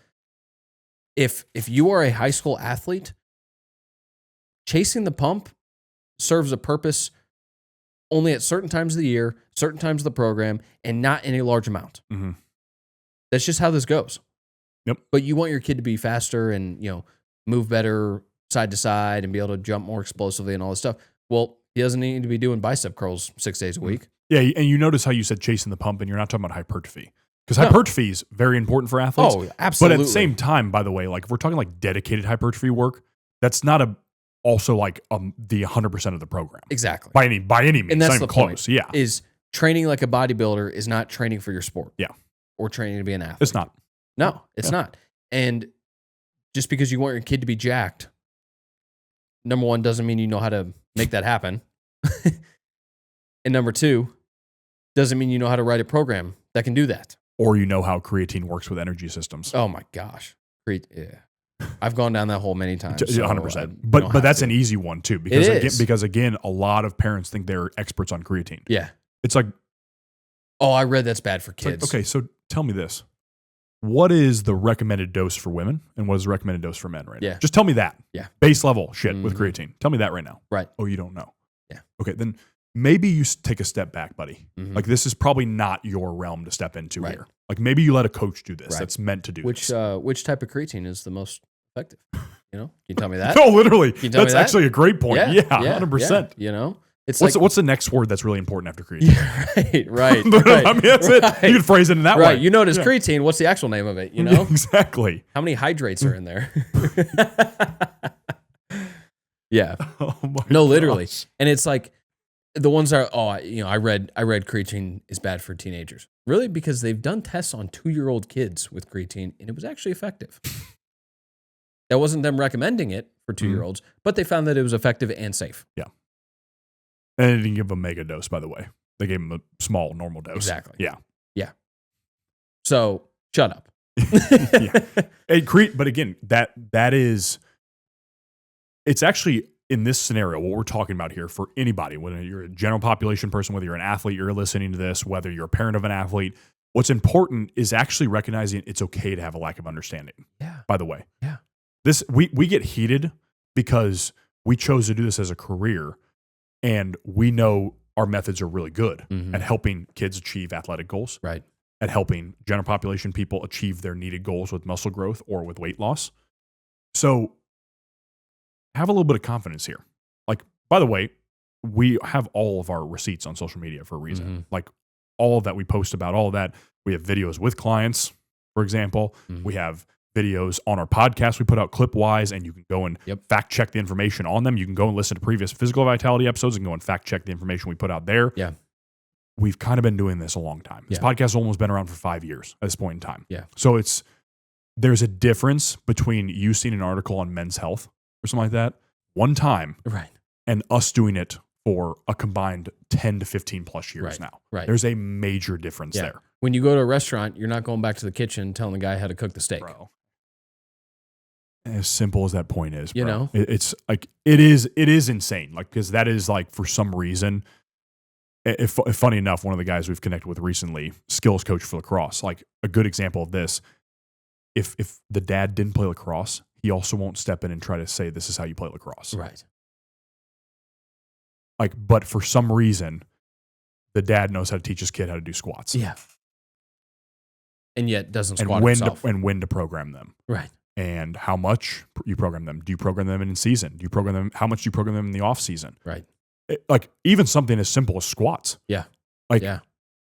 Speaker 2: if you are a high school athlete, chasing the pump serves a purpose only at certain times of the year, certain times of the program, and not in a large amount.
Speaker 1: Mm-hmm.
Speaker 2: That's just how this goes.
Speaker 1: Yep.
Speaker 2: But you want your kid to be faster and, you know, move better side to side and be able to jump more explosively and all this stuff. Well, he doesn't need to be doing bicep curls 6 days a week.
Speaker 1: Yeah, and you notice how you said chasing the pump, and you're not talking about hypertrophy. Because hypertrophy is very important for athletes.
Speaker 2: Oh, absolutely.
Speaker 1: But at the same time, by the way, like if we're talking like dedicated hypertrophy work, that's not also like the 100% of the program.
Speaker 2: Exactly.
Speaker 1: By any means.
Speaker 2: And that's
Speaker 1: not
Speaker 2: the
Speaker 1: even
Speaker 2: point.
Speaker 1: Close. Yeah.
Speaker 2: Is training like a bodybuilder is not training for your sport.
Speaker 1: Yeah.
Speaker 2: Or training to be an athlete.
Speaker 1: It's not.
Speaker 2: No, it's not. And just because you want your kid to be jacked, number one, doesn't mean you know how to make that happen. And number two, doesn't mean you know how to write a program that can do that.
Speaker 1: Or you know how creatine works with energy systems.
Speaker 2: Oh my gosh. Yeah. I've gone down that hole many times.
Speaker 1: 100%. But that's an easy one too. Because again, a lot of parents think they're experts on creatine.
Speaker 2: Yeah.
Speaker 1: It's like,
Speaker 2: oh, I read that's bad for kids.
Speaker 1: Like, okay, so tell me this. What is the recommended dose for women and what is the recommended dose for men right now? Just tell me that.
Speaker 2: Yeah.
Speaker 1: Base level shit with creatine. Tell me that right now.
Speaker 2: Right.
Speaker 1: Oh, you don't know.
Speaker 2: Yeah.
Speaker 1: Okay, then maybe you take a step back, buddy.
Speaker 2: Mm-hmm.
Speaker 1: Like this is probably not your realm to step into here. Like maybe you let a coach do this that's meant to do
Speaker 2: this. Which type of creatine is the most effective? You know? Can you tell me that?
Speaker 1: No, literally. That's actually a great point. Yeah, 100%.
Speaker 2: You know? It's
Speaker 1: what's the next word that's really important after creatine?
Speaker 2: Yeah, right.
Speaker 1: I mean, that's it. You can phrase it in that way.
Speaker 2: Right. You notice creatine. What's the actual name of it? You know?
Speaker 1: Exactly.
Speaker 2: How many hydrates are in there? Yeah.
Speaker 1: Oh my
Speaker 2: no, literally. Gosh. And it's like the ones are, I read creatine is bad for teenagers. Really? Because they've done tests on 2-year-old kids with creatine, and it was actually effective. That wasn't them recommending it for 2-year-olds, but they found that it was effective and safe.
Speaker 1: Yeah. And they didn't give them a mega dose, by the way. They gave them a small, normal dose.
Speaker 2: Exactly.
Speaker 1: Yeah.
Speaker 2: Yeah. So shut up.
Speaker 1: But again, that is, it's actually in this scenario, what we're talking about here for anybody, whether you're a general population person, whether you're an athlete, you're listening to this, whether you're a parent of an athlete, what's important is actually recognizing it's okay to have a lack of understanding.
Speaker 2: Yeah.
Speaker 1: By the way.
Speaker 2: Yeah.
Speaker 1: This, we get heated because we chose to do this as a career. And we know our methods are really good at helping kids achieve athletic goals,
Speaker 2: right?
Speaker 1: At helping general population people achieve their needed goals with muscle growth or with weight loss. So have a little bit of confidence here. Like, by the way, we have all of our receipts on social media for a reason. Like all of that we post about, all of that. We have videos with clients, for example. We have videos on our podcast. We put out clip-wise, and you can go and fact check the information on them. You can go and listen to previous physical vitality episodes and go and fact check the information we put out there.
Speaker 2: Yeah.
Speaker 1: We've kind of been doing this a long time. This podcast has almost been around for 5 years at this point in time.
Speaker 2: Yeah.
Speaker 1: So there's a difference between you seeing an article on Men's Health or something like that one time,
Speaker 2: right,
Speaker 1: and us doing it for a combined 10 to 15 plus years now.
Speaker 2: Right.
Speaker 1: There's a major difference there.
Speaker 2: When you go to a restaurant, you're not going back to the kitchen telling the guy how to cook the steak.
Speaker 1: Bro. As simple as that point is, bro.
Speaker 2: You know?
Speaker 1: It's like, it is insane. Like, because that is like, for some reason, if funny enough, one of the guys we've connected with recently, skills coach for lacrosse, like a good example of this, if the dad didn't play lacrosse, he also won't step in and try to say, this is how you play lacrosse.
Speaker 2: Right.
Speaker 1: Like, but for some reason, the dad knows how to teach his kid how to do squats.
Speaker 2: Yeah. And yet doesn't
Speaker 1: and
Speaker 2: squat
Speaker 1: when
Speaker 2: himself.
Speaker 1: and when to program them.
Speaker 2: Right.
Speaker 1: And how much you program them. Do you program them in season? Do you program them? How much do you program them in the off season?
Speaker 2: Right.
Speaker 1: Like even something as simple as squats.
Speaker 2: Yeah.
Speaker 1: Like,
Speaker 2: yeah.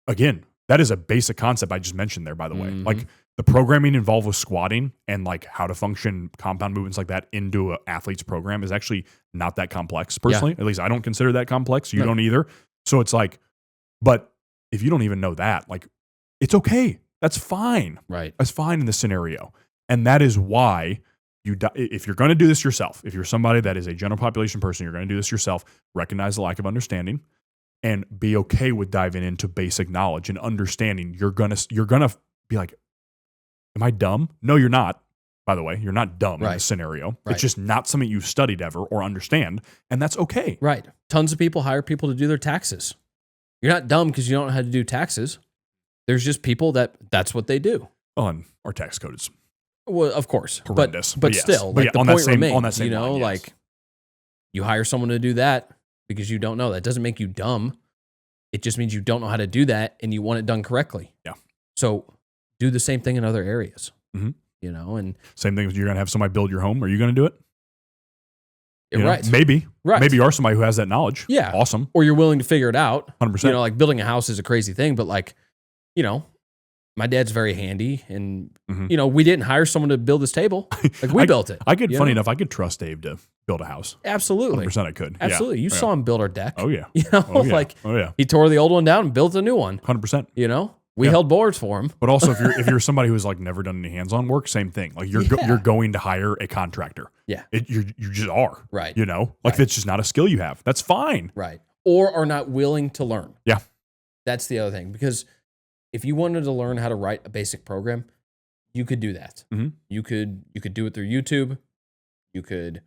Speaker 1: Again, that is a basic concept I just mentioned there, by the way.
Speaker 2: Mhm.
Speaker 1: Like the programming involved with squatting and like how to function compound movements like that into an athlete's program is actually not that complex personally. At least I don't consider that complex. You don't either. So it's like, but if you don't even know that, like it's okay. That's fine.
Speaker 2: Right.
Speaker 1: That's fine in this scenario. And that is why if you're going to do this yourself, if you're somebody that is a general population person, you're going to do this yourself, recognize the lack of understanding and be okay with diving into basic knowledge and understanding. You're going to be like, am I dumb? No, you're not. By the way, you're not dumb in this scenario.
Speaker 2: Right.
Speaker 1: It's just not something you've studied ever or understand. And that's okay.
Speaker 2: Right. Tons of people hire people to do their taxes. You're not dumb because you don't know how to do taxes. There's just people that's what they do.
Speaker 1: Well, and our tax code is
Speaker 2: well, of course,
Speaker 1: horrendous.
Speaker 2: But
Speaker 1: yes.
Speaker 2: still,
Speaker 1: but
Speaker 2: like the
Speaker 1: on
Speaker 2: point
Speaker 1: that same,
Speaker 2: remains,
Speaker 1: on that same
Speaker 2: you know,
Speaker 1: line, yes.
Speaker 2: like you hire someone to do that because you don't know. That doesn't make you dumb. It just means you don't know how to do that and you want it done correctly.
Speaker 1: Yeah.
Speaker 2: So do the same thing in other areas.
Speaker 1: Mm-hmm.
Speaker 2: You know, and
Speaker 1: same thing. You're going to have somebody build your home. Are you going to do it?
Speaker 2: Right.
Speaker 1: Maybe.
Speaker 2: Right.
Speaker 1: Maybe you are somebody who has that knowledge.
Speaker 2: Yeah.
Speaker 1: Awesome.
Speaker 2: Or you're willing to figure it out.
Speaker 1: 100%.
Speaker 2: You know, like building a house is a crazy thing, but like, you know, my dad's very handy and, you know, we didn't hire someone to build this table. Like we built it.
Speaker 1: Funny enough, I could trust Dave to build a house.
Speaker 2: Absolutely.
Speaker 1: 100% I could.
Speaker 2: Absolutely.
Speaker 1: Yeah.
Speaker 2: You saw him build our deck.
Speaker 1: Oh, yeah.
Speaker 2: You know, like he tore the old one down and built a new one.
Speaker 1: 100%.
Speaker 2: You know, we held boards for him.
Speaker 1: But also if you're somebody who's like never done any hands-on work, same thing. Like you're going to hire a contractor.
Speaker 2: Yeah.
Speaker 1: You just are.
Speaker 2: Right.
Speaker 1: You know, like that's just not a skill you have. That's fine.
Speaker 2: Right. Or are not willing to learn.
Speaker 1: Yeah.
Speaker 2: That's the other thing. Because if you wanted to learn how to write a basic program, you could do that.
Speaker 1: Mm-hmm.
Speaker 2: You could do it through YouTube. You could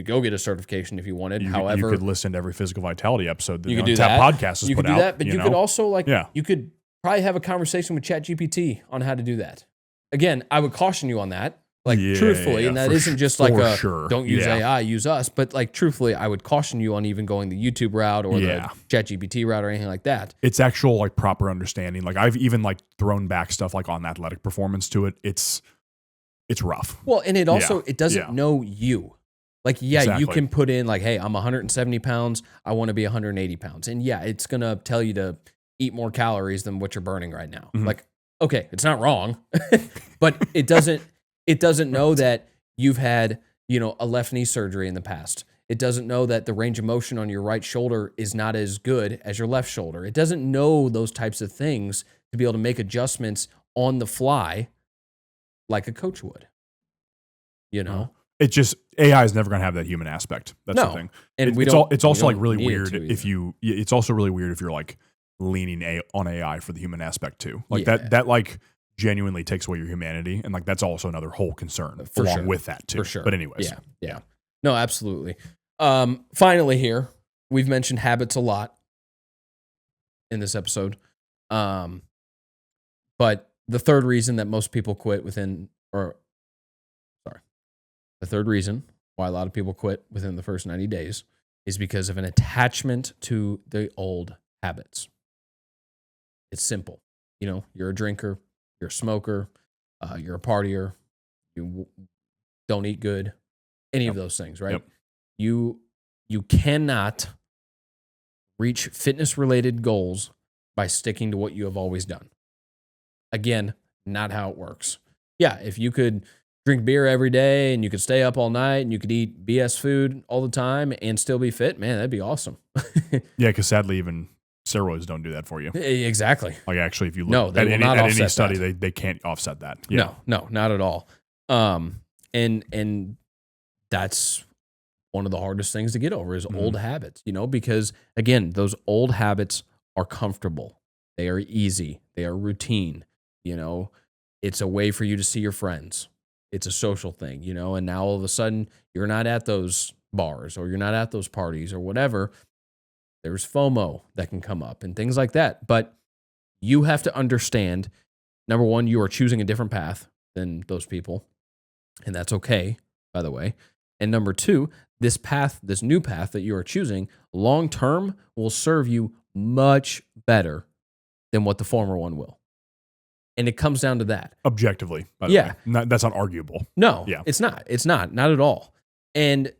Speaker 2: go get a certification if you wanted. However,
Speaker 1: you could listen to every physical vitality episode that
Speaker 2: you could
Speaker 1: the
Speaker 2: do that.
Speaker 1: podcast has
Speaker 2: you
Speaker 1: put
Speaker 2: could do
Speaker 1: out.
Speaker 2: that, but you could also you could probably have a conversation with ChatGPT on how to do that. Again, I would caution you on that. Like truthfully, and that isn't just like don't use AI, use us. But like truthfully, I would caution you on even going the YouTube route or the ChatGPT route or anything like that.
Speaker 1: It's actual like proper understanding. Like I've even like thrown back stuff like on athletic performance to it. It's rough.
Speaker 2: Well, and it also it doesn't know you. Like you can put in like, hey, I'm 170 pounds. I want to be 180 pounds, and it's gonna tell you to eat more calories than what you're burning right now.
Speaker 1: Mm-hmm.
Speaker 2: Like, okay, it's not wrong, but it doesn't. It doesn't know that you've had, you know, a left knee surgery in the past. It doesn't know that the range of motion on your right shoulder is not as good as your left shoulder. It doesn't know those types of things to be able to make adjustments on the fly like a coach would. You know?
Speaker 1: It just, AI is never going to have that human aspect. That's the thing.
Speaker 2: And
Speaker 1: it's also like really weird it's also really weird if you're like leaning on AI for the human aspect too. Like that like genuinely takes away your humanity. And like, that's also another whole concern with that too.
Speaker 2: For sure.
Speaker 1: But anyways.
Speaker 2: Yeah. No, absolutely. Finally here, we've mentioned habits a lot in this episode. But the third reason that most people quit the third reason why a lot of people quit within the first 90 days is because of an attachment to the old habits. It's simple. You know, you're a drinker, you're a smoker, you're a partier, you don't eat good, any of those things, right?
Speaker 1: Yep.
Speaker 2: You cannot reach fitness-related goals by sticking to what you have always done. Again, not how it works. Yeah, if you could drink beer every day and you could stay up all night and you could eat BS food all the time and still be fit, man, that'd be awesome.
Speaker 1: Yeah, because sadly, even steroids don't do that for you.
Speaker 2: Exactly.
Speaker 1: Like actually, if you look at any study, they can't offset that. Yeah.
Speaker 2: No, not at all. And that's one of the hardest things to get over is old habits, because again, those old habits are comfortable. They are easy. They are routine. It's a way for you to see your friends. It's a social thing, and now all of a sudden you're not at those bars or you're not at those parties or whatever. There's FOMO that can come up and things like that. But you have to understand, number one, you are choosing a different path than those people. And that's okay, by the way. And number two, this new path that you are choosing long term will serve you much better than what the former one will. And it comes down to that.
Speaker 1: Objectively, by the way. That's not arguable.
Speaker 2: No, it's not. It's not at all. And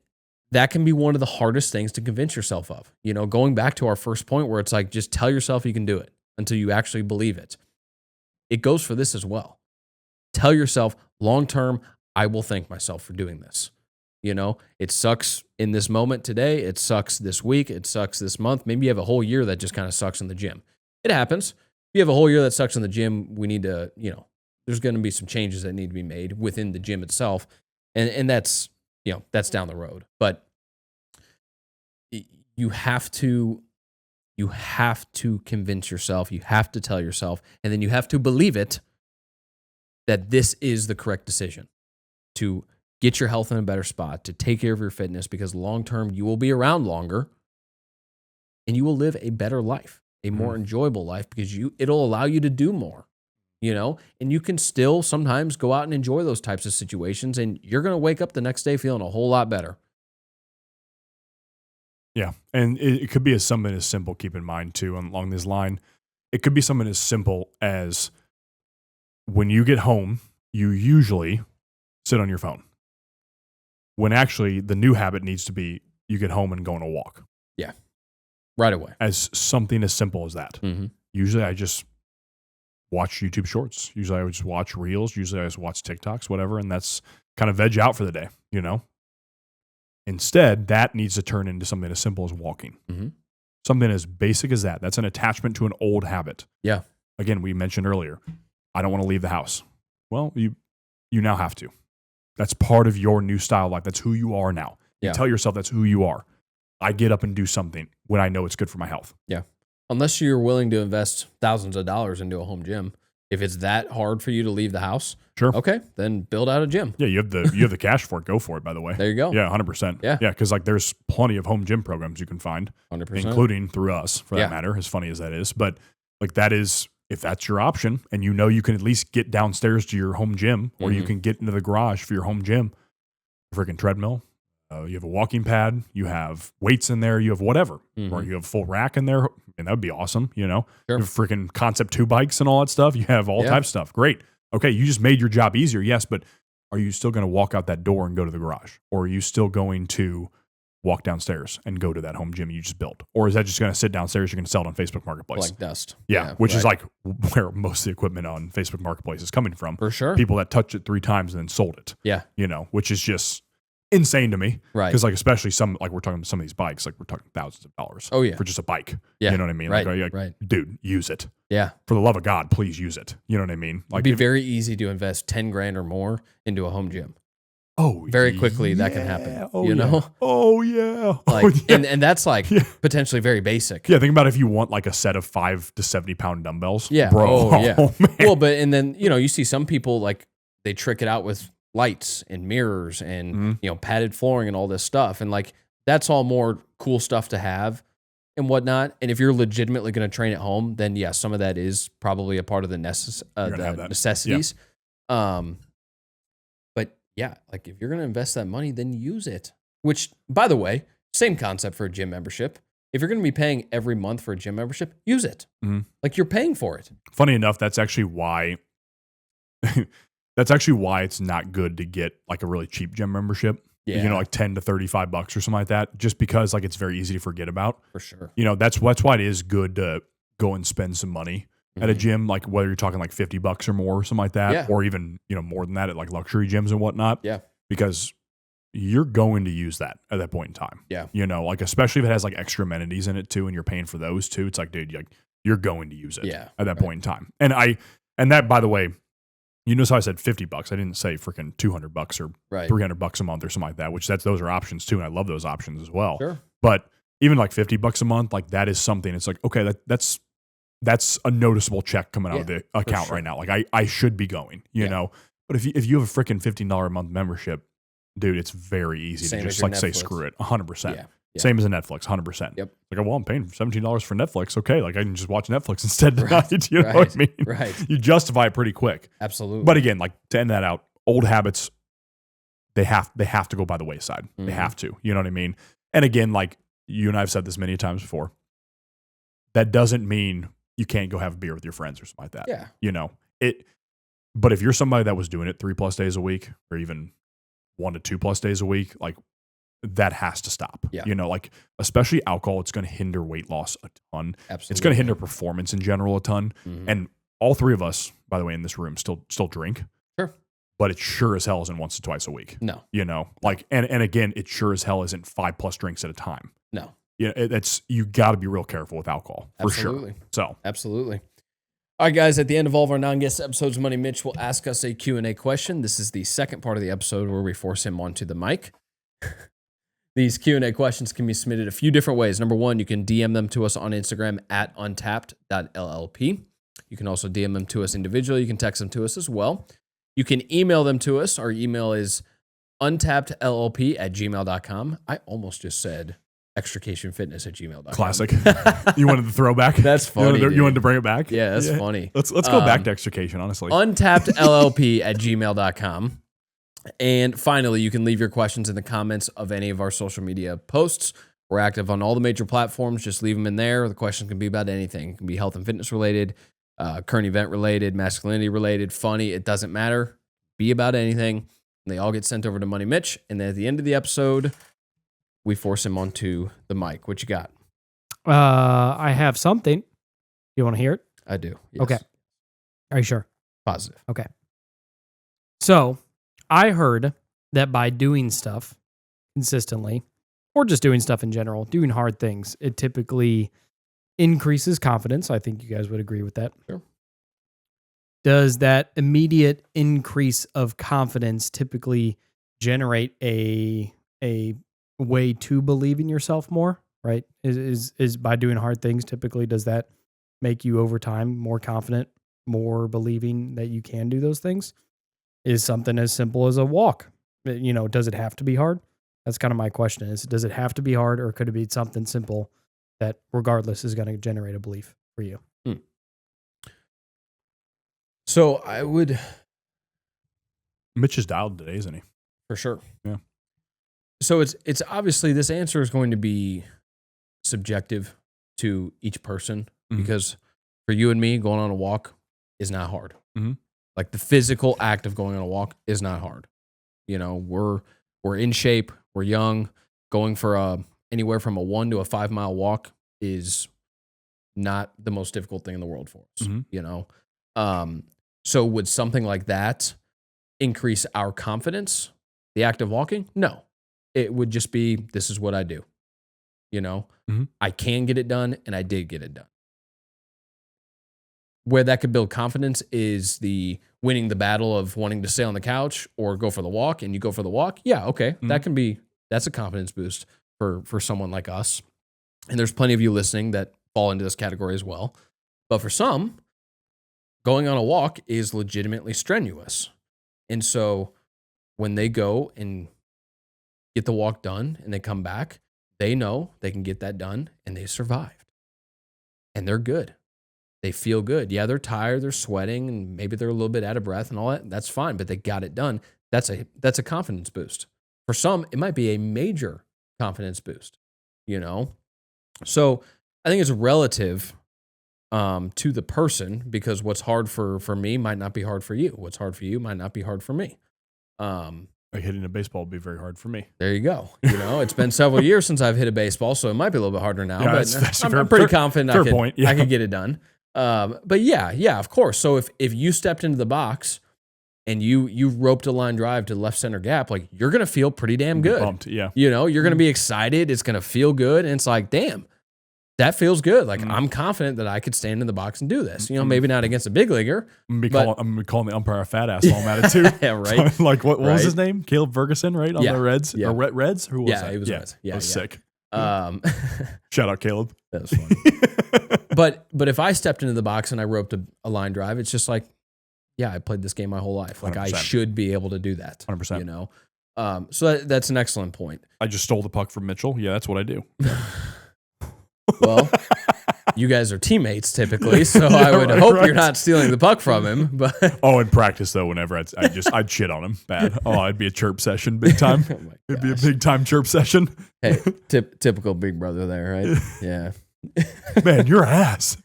Speaker 2: that can be one of the hardest things to convince yourself of. Going back to our first point where it's like, just tell yourself you can do it until you actually believe it. It goes for this as well. Tell yourself, long term, I will thank myself for doing this. It sucks in this moment today. It sucks this week. It sucks this month. Maybe you have a whole year that just kind of sucks in the gym. It happens. If you have a whole year that sucks in the gym, we need to, there's going to be some changes that need to be made within the gym itself. And that's, that's down the road. But you have to convince yourself, you have to tell yourself, and then you have to believe it that this is the correct decision to get your health in a better spot, to take care of your fitness, because long-term you will be around longer and you will live a better life, a more enjoyable life, because it'll allow you to do more, and you can still sometimes go out and enjoy those types of situations, and you're going to wake up the next day feeling a whole lot better.
Speaker 1: Yeah. And it could be something as simple, keep in mind too, along this line, it could be something as simple as when you get home, you usually sit on your phone. When actually the new habit needs to be you get home and go on a walk.
Speaker 2: Yeah. Right away.
Speaker 1: As something as simple as that.
Speaker 2: Mm-hmm.
Speaker 1: Usually I just watch YouTube shorts. Usually I would just watch reels. Usually I just watch TikToks, whatever. And that's kind of veg out for the day, Instead, that needs to turn into something as simple as walking.
Speaker 2: Mm-hmm.
Speaker 1: Something as basic as that. That's an attachment to an old habit.
Speaker 2: Yeah.
Speaker 1: Again, we mentioned earlier, I don't want to leave the house. Well, you now have to. That's part of your new style of life. That's who you are now.
Speaker 2: Yeah.
Speaker 1: You tell yourself that's who you are. I get up and do something when I know it's good for my health.
Speaker 2: Yeah. Unless you're willing to invest thousands of dollars into a home gym. If it's that hard for you to leave the house,
Speaker 1: sure.
Speaker 2: Okay, then build out a gym.
Speaker 1: Yeah, you have the cash for it. Go for it, by the way.
Speaker 2: There you go.
Speaker 1: Yeah, 100%.
Speaker 2: Yeah.
Speaker 1: Yeah, because there's plenty of home gym programs you can find,
Speaker 2: 100%.
Speaker 1: including through us, for that matter, as funny as that is. But that is, if that's your option, and you can at least get downstairs to your home gym, or you can get into the garage for your home gym, freaking treadmill, you have a walking pad, you have weights in there, you have whatever, or you have a full rack in there, and that would be awesome, Sure. You have freaking Concept 2 bikes and all that stuff. You have all types of stuff. Great. Okay, you just made your job easier, yes, but are you still going to walk out that door and go to the garage? Or are you still going to walk downstairs and go to that home gym you just built? Or is that just going to sit downstairs, you're going to sell it on Facebook Marketplace?
Speaker 2: Like dust.
Speaker 1: Yeah, which is like where most of the equipment on Facebook Marketplace is coming from.
Speaker 2: For sure.
Speaker 1: People that touched it 3 times and then sold it.
Speaker 2: Yeah.
Speaker 1: Which is just insane to me.
Speaker 2: Right.
Speaker 1: Because especially we're talking some of these bikes, we're talking thousands of dollars.
Speaker 2: Oh, yeah.
Speaker 1: For just a bike.
Speaker 2: Yeah.
Speaker 1: You know what I mean?
Speaker 2: Right.
Speaker 1: Right. Dude, use it.
Speaker 2: Yeah.
Speaker 1: For the love of God, please use it. You know what I mean?
Speaker 2: It'd be very easy to invest 10 grand or more into a home gym.
Speaker 1: Oh,
Speaker 2: very quickly that can happen.
Speaker 1: Oh,
Speaker 2: you know?
Speaker 1: Oh yeah.
Speaker 2: And that's potentially very basic.
Speaker 1: Yeah, think about if you want a set of 5 to 70 pound dumbbells.
Speaker 2: Yeah.
Speaker 1: Bro.
Speaker 2: Oh, yeah.
Speaker 1: Man.
Speaker 2: Well, but and then you see some people they trick it out with lights and mirrors and padded flooring and all this stuff, and that's all more cool stuff to have and whatnot. And if you're legitimately going to train at home, then some of that is probably a part of the necessities. Yeah. But if you're going to invest that money, then use it. Which, by the way, same concept for a gym membership. If you're going to be paying every month for a gym membership, use it. Mm-hmm. You're paying for it.
Speaker 1: Funny enough, that's actually why. That's actually why it's not good to get a really cheap gym membership. Yeah. $10 to $35 or something like that. Just because it's very easy to forget about.
Speaker 2: For sure.
Speaker 1: That's why it is good to go and spend some money at a gym, like whether you're talking like $50 or more or something like that,
Speaker 2: Yeah.
Speaker 1: or even, more than that at like luxury gyms and whatnot.
Speaker 2: Yeah.
Speaker 1: Because you're going to use that at that point in time.
Speaker 2: Yeah.
Speaker 1: Like especially if it has like extra amenities in it too, and you're paying for those too. It's like, dude, you're going to use it at that point in time. And that, by the way, you notice how I said $50. I didn't say freaking $200 or $300 a month or something like that, which those are options too. And I love those options as well.
Speaker 2: Sure.
Speaker 1: But even like $50 a month, like that is something. It's like, okay, that's a noticeable check coming out of the account right now. Like I should be going, you know, but if you have a freaking $15 a month membership, dude, it's very easy to just like say, screw it 100%.
Speaker 2: Yeah.
Speaker 1: Same as a Netflix, 100%.
Speaker 2: Yep.
Speaker 1: Like, well, I'm paying $17 for Netflix. Okay. Like I can just watch Netflix instead tonight. You know what I mean?
Speaker 2: Right.
Speaker 1: You justify it pretty quick.
Speaker 2: Absolutely.
Speaker 1: But again, like to end that out, old habits, they have to go by the wayside.
Speaker 2: Mm-hmm.
Speaker 1: They have to, you know what I mean? And again, like you and I have said this many times before, that doesn't mean you can't go have a beer with your friends or something like that.
Speaker 2: Yeah.
Speaker 1: But if you're somebody that was doing it 3+ days a week or even 1 to 2+ days a week, like that has to stop.
Speaker 2: Yeah.
Speaker 1: Like especially alcohol, it's going to hinder weight loss a ton.
Speaker 2: Absolutely.
Speaker 1: It's going to hinder performance in general a ton.
Speaker 2: Mm-hmm.
Speaker 1: And all three of us, by the way, in this room still drink.
Speaker 2: Sure.
Speaker 1: But it sure as hell isn't once to twice a week.
Speaker 2: No.
Speaker 1: Like, and again, it sure as hell isn't 5+ drinks at a time.
Speaker 2: No.
Speaker 1: You got to be real careful with alcohol for
Speaker 2: Absolutely.
Speaker 1: sure. So
Speaker 2: absolutely. All right, guys, at the end of all of our non-guest episodes, Money Mitch will ask us a Q&A question. This is the second part of the episode where we force him onto the mic. These Q&A questions can be submitted a few different ways. Number one, you can DM them to us on Instagram at untapped.llp. You can also DM them to us individually. You can text them to us as well. You can email them to us. Our email is untappedllp@gmail.com. I almost just said extricationfitness@gmail.com.
Speaker 1: classic. You wanted the throwback?
Speaker 2: That's funny.
Speaker 1: You wanted to bring it back?
Speaker 2: Yeah, that's funny.
Speaker 1: Let's go back to extrication, honestly.
Speaker 2: Untappedllp@gmail.com. And finally, you can leave your questions in the comments of any of our social media posts. We're active on all the major platforms. Just leave them in there. The question can be about anything. It can be health and fitness related, current event related, masculinity related, funny. It doesn't matter. Be about anything. And they all get sent over to Money Mitch. And then at the end of the episode, we force him onto the mic. What you got?
Speaker 3: I have something. You want to hear it?
Speaker 2: I do. Yes.
Speaker 3: Okay. Are you sure?
Speaker 2: Positive.
Speaker 3: Okay. So I heard that by doing stuff consistently, or just doing stuff in general, doing hard things, it typically increases confidence. I think you guys would agree with that.
Speaker 2: Sure.
Speaker 3: Does that immediate increase of confidence typically generate a way to believe in yourself more, right? Is by doing hard things typically, does that make you over time more confident, more believing that you can do those things? Is something as simple as a walk, does it have to be hard? That's kind of my question is, does it have to be hard, or could it be something simple that regardless is going to generate a belief for you?
Speaker 2: So I would...
Speaker 1: Mitch is dialed today, isn't he?
Speaker 2: For sure.
Speaker 1: Yeah.
Speaker 2: So it's obviously this answer is going to be subjective to each person because for you and me, going on a walk is not hard.
Speaker 1: Mm-hmm.
Speaker 2: Like the physical act of going on a walk is not hard. We're in shape. We're young. Going for anywhere from a 1 to a 5 mile walk is not the most difficult thing in the world for us. So would something like that increase our confidence? The act of walking? No. It would just be, this is what I do. I can get it done, and I did get it done. Where that could build confidence is the winning the battle of wanting to stay on the couch or go for the walk, and you go for the walk. Yeah, okay. That's a confidence boost for someone like us. And there's plenty of you listening that fall into this category as well. But for some, going on a walk is legitimately strenuous. And so when they go and get the walk done and they come back, they know they can get that done and they survived. And they're good. They feel good. Yeah, they're tired, they're sweating, and maybe they're a little bit out of breath and all that. That's fine, but they got it done. That's a confidence boost. For some, it might be a major confidence boost, So I think it's relative to the person, because what's hard for me might not be hard for you. What's hard for you might not be hard for me.
Speaker 1: Like hitting a baseball would be very hard for me.
Speaker 2: There you go. It's been several years since I've hit a baseball, so it might be a little bit harder now.
Speaker 1: Yeah,
Speaker 2: but I'm pretty confident I could get it done. But yeah, of course. So if you stepped into the box and you roped a line drive to the left center gap, like you're gonna feel pretty damn good.
Speaker 1: Pumped, yeah.
Speaker 2: You know, you're gonna be excited. It's gonna feel good, and it's like, damn, that feels good. Like I'm confident that I could stand in the box and do this. You know, maybe not against a big leaguer.
Speaker 1: I'm gonna be calling the umpire a fat ass while I'm at it too.
Speaker 2: Yeah, right.
Speaker 1: Like what was his name? Caleb Ferguson, right? On the Reds?
Speaker 2: Yeah.
Speaker 1: Or Reds? Who was that?
Speaker 2: It was Reds. Yeah,
Speaker 1: that was sick.
Speaker 2: Shout
Speaker 1: out Caleb.
Speaker 2: That was funny. But if I stepped into the box and I roped a line drive, it's just like, yeah, I played this game my whole life. Like
Speaker 1: 100%.
Speaker 2: I should be able to do that.
Speaker 1: 100%.
Speaker 2: You know, so that's an excellent point.
Speaker 1: I just stole the puck from Mitchell. Yeah, that's what I do.
Speaker 2: Well, you guys are teammates typically, so I would hope you're not stealing the puck from him. But
Speaker 1: in practice though, whenever I'd shit on him bad. Oh, it'd be a chirp session, big time. It'd be a big time chirp session.
Speaker 2: Hey, typical big brother there, right? Yeah.
Speaker 1: Man, you're ass.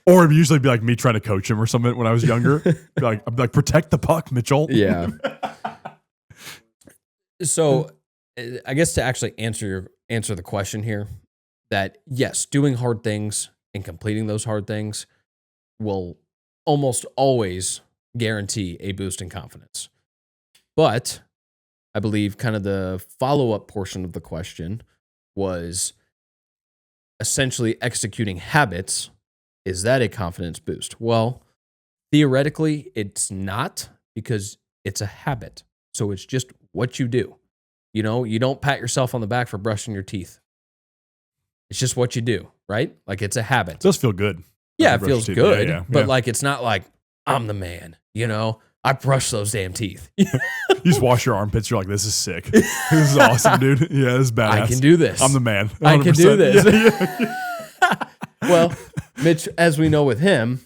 Speaker 1: Or it'd usually be like me trying to coach him or something when I was younger. I'd be like, protect the puck, Mitchell.
Speaker 2: Yeah. So, I guess to actually answer the question here, that yes, doing hard things and completing those hard things will almost always guarantee a boost in confidence. But I believe kind of the follow-up portion of the question was essentially executing habits. Is that a confidence boost? Well, theoretically, it's not, because it's a habit. So it's just what you do. You know, you don't pat yourself on the back for brushing your teeth. It's just what you do, right? Like it's a habit.
Speaker 1: It does feel good.
Speaker 2: Yeah, it feels good.
Speaker 1: Yeah.
Speaker 2: But like, it's not like I'm the man, you know? I brush those damn teeth.
Speaker 1: You just wash your armpits. You're like, this is sick. This is awesome, dude. Yeah, this is badass.
Speaker 2: I can do this.
Speaker 1: I'm the man. 100%.
Speaker 2: I can do this.
Speaker 1: Yeah.
Speaker 2: Well, Mitch, as we know with him,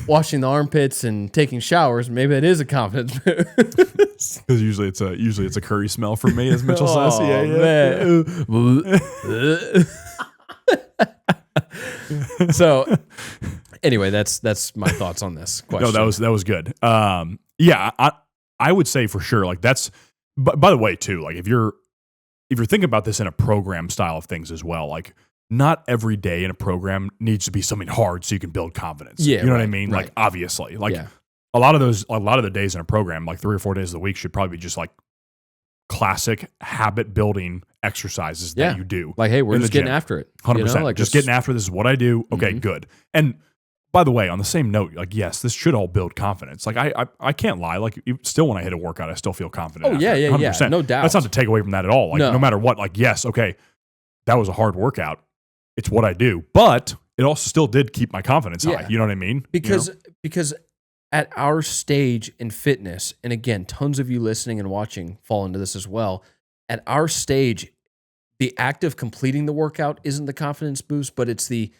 Speaker 2: washing the armpits and taking showers, maybe that is a confidence boost.
Speaker 1: Because usually it's a curry smell for me, as Mitchell says.
Speaker 2: Oh,
Speaker 1: Yeah.
Speaker 2: So anyway, that's my thoughts on this question.
Speaker 1: No, that was good. Yeah, I would say for sure, like that's, by the way too, like if you're thinking about this in a program style of things as well, like not every day in a program needs to be something hard so you can build confidence.
Speaker 2: Yeah,
Speaker 1: you know
Speaker 2: right,
Speaker 1: what I mean?
Speaker 2: right.
Speaker 1: Like obviously, like
Speaker 2: Yeah.
Speaker 1: a lot of the days in a program, like 3 or 4 days of the week, should probably be just like classic habit building exercises that you do.
Speaker 2: Like, hey, we're
Speaker 1: in
Speaker 2: just
Speaker 1: the
Speaker 2: getting
Speaker 1: gym.
Speaker 2: after it.
Speaker 1: 100%.
Speaker 2: You know? Like
Speaker 1: just getting after this is what I do. Okay, good. And by the way, on the same note, like, yes, this should all build confidence. Like, I can't lie. Like, still when I hit a workout, I still feel confident.
Speaker 2: Oh, yeah,
Speaker 1: after it.
Speaker 2: yeah,
Speaker 1: 100%.
Speaker 2: yeah. No doubt.
Speaker 1: That's not to take away from that at all. Like, no matter what, like, yes, okay, that was a hard workout. It's what I do. But it also still did keep my confidence high. You know what I mean?
Speaker 2: Because at our stage in fitness, and again, tons of you listening and watching fall into this as well, at our stage, the act of completing the workout isn't the confidence boost, but it's the,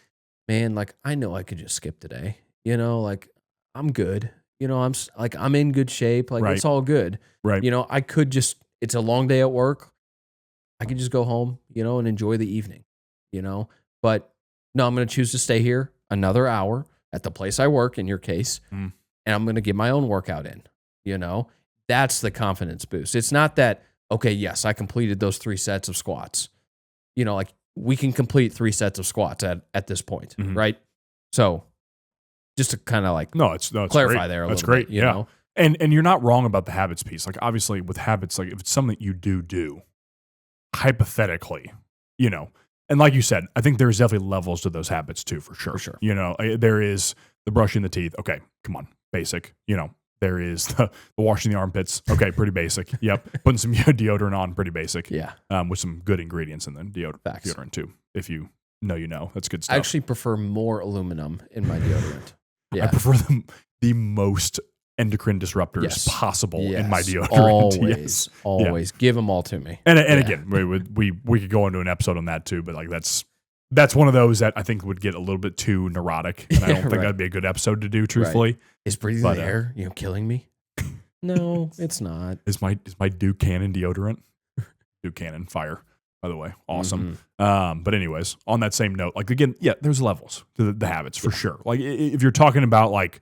Speaker 2: man, like, I know I could just skip today. You know, like, I'm good. You know, I'm in good shape. Like, it's all good.
Speaker 1: Right.
Speaker 2: You know, I could just, it's a long day at work. I could just go home, you know, and enjoy the evening, you know. But no, I'm going to choose to stay here another hour at the place I work, in your case, and I'm going to get my own workout in, you know. That's the confidence boost. It's not that, okay, yes, I completed those 3 sets of squats. You know, like, we can complete 3 sets of squats at this point, right? So just to kind of like
Speaker 1: it's
Speaker 2: clarify
Speaker 1: great.
Speaker 2: there a
Speaker 1: That's
Speaker 2: little
Speaker 1: great.
Speaker 2: bit, you know?
Speaker 1: And you're not wrong about the habits piece. Like, obviously with habits, like if it's something that you do, hypothetically, you know, and like you said, I think there's definitely levels to those habits too, for sure.
Speaker 2: For sure.
Speaker 1: You know, there is the brushing the teeth. Okay, come on, basic. You know, there is the washing the armpits. Okay, pretty basic. Yep. Putting some deodorant on, pretty basic.
Speaker 2: Yeah.
Speaker 1: With some good ingredients in the deodorant too. If you know, that's good stuff.
Speaker 2: I actually prefer more aluminum in my deodorant. Yeah.
Speaker 1: I prefer the most endocrine disruptors possible in my deodorant.
Speaker 2: Always. Give them all to me.
Speaker 1: And again, we could go into an episode on that too, but like that's one of those that I think would get a little bit too neurotic, and I don't think that'd be a good episode to do, truthfully.
Speaker 2: Right. Is breathing the air, killing me? No, it's not.
Speaker 1: Is my Duke Cannon deodorant? Duke Cannon fire, by the way, awesome. But anyways, on that same note, like again, there's levels to the habits for sure. Like if you're talking about like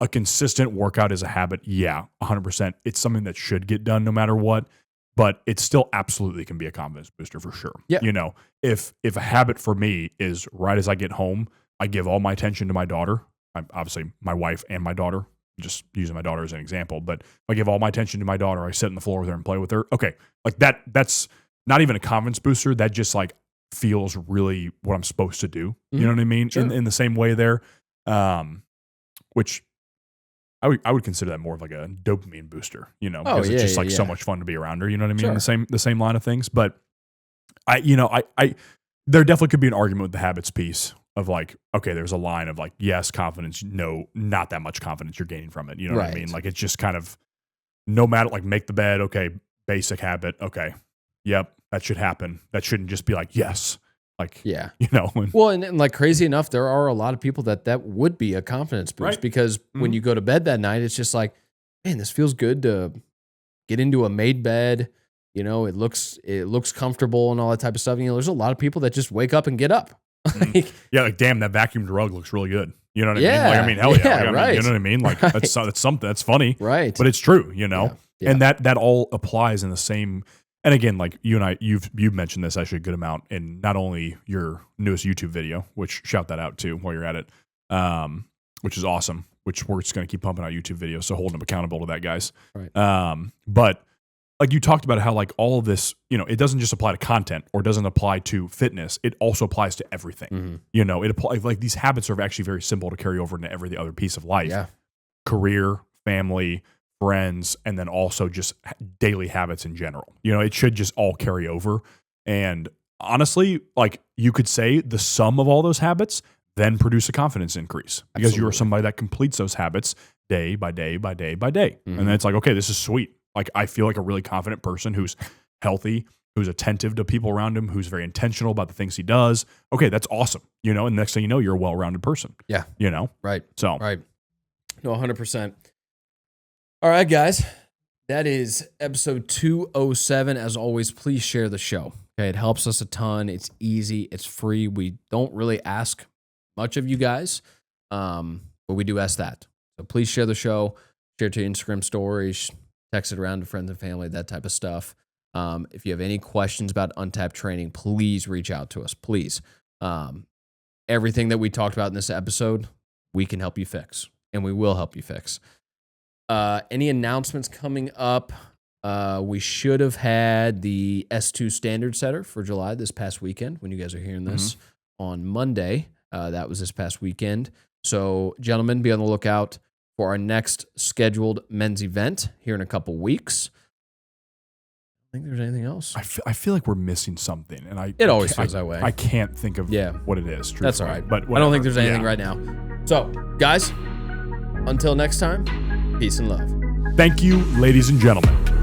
Speaker 1: a consistent workout as a habit, 100%. It's something that should get done no matter what, but it still absolutely can be a confidence booster for sure.
Speaker 2: Yeah.
Speaker 1: You know, if a habit for me is right as I get home, I give all my attention to my daughter. I'm obviously my wife and my daughter, just using my daughter as an example, but I give all my attention to my daughter. I sit on the floor with her and play with her. Okay. Like that's not even a confidence booster. That just like feels really what I'm supposed to do. You know what I mean?
Speaker 2: Sure.
Speaker 1: In the same way there, which I would consider that more of like a dopamine booster, because it's just like so much fun to be around her. You know what I mean?
Speaker 2: Sure.
Speaker 1: The same line of things. But I there definitely could be an argument with the habits piece of like, okay, there's a line of like, yes, confidence, no, not that much confidence you're gaining from it. You know what I mean? Like it's just kind of no matter, like make the bed. Okay. Basic habit. Okay. Yep. That should happen. That shouldn't just be like, yes. Like, well,
Speaker 2: and like crazy enough, there are a lot of people that would be a confidence boost because when you go to bed that night, it's just like, man, this feels good to get into a made bed. It looks comfortable and all that type of stuff. There's a lot of people that just wake up and get up.
Speaker 1: Like damn, that vacuumed rug looks really good. You know what I mean? Like, I mean, hell yeah. Right. You know what I mean? Like that's something that's funny,
Speaker 2: right?
Speaker 1: But it's true, and that all applies in the same. And again, like you and I, you've mentioned this actually a good amount in not only your newest YouTube video, which shout that out too while you're at it, which is awesome. Which we're just going to keep pumping out YouTube videos, so holding them accountable to that, guys. Right. But like you talked about how like all of this, it doesn't just apply to content or doesn't apply to fitness. It also applies to everything. It applies like these habits are actually very simple to carry over into every other piece of life. Yeah. Career, family, friends, and then also just daily habits in general. It should just all carry over. And honestly, like you could say the sum of all those habits then produce a confidence increase because you are somebody that completes those habits day by day by day by day. And then it's like, okay, this is sweet. Like I feel like a really confident person who's healthy, who's attentive to people around him, who's very intentional about the things he does. Okay, that's awesome. And next thing you know, you're a well-rounded person.
Speaker 2: Yeah. Right.
Speaker 1: So.
Speaker 2: Right. No, 100%. All right, guys. That is episode 207. As always, please share the show. Okay, it helps us a ton. It's easy. It's free. We don't really ask much of you guys, but we do ask that. So please share the show. Share it to Instagram stories. Text it around to friends and family, that type of stuff. If you have any questions about Untapped Training, please reach out to us. Please. Everything that we talked about in this episode, we can help you fix, and we will help you fix. Any announcements coming up? We should have had the S2 standard setter for July this past weekend when you guys are hearing this on Monday. That was this past weekend. So, gentlemen, be on the lookout for our next scheduled men's event here in a couple weeks. I think there's anything else.
Speaker 1: I feel like we're missing something, and
Speaker 2: it always feels that way.
Speaker 1: I can't think of what it is.
Speaker 2: That's all right.
Speaker 1: But
Speaker 2: I don't think there's anything right now. So, guys, until next time, peace and love.
Speaker 1: Thank you, ladies and gentlemen.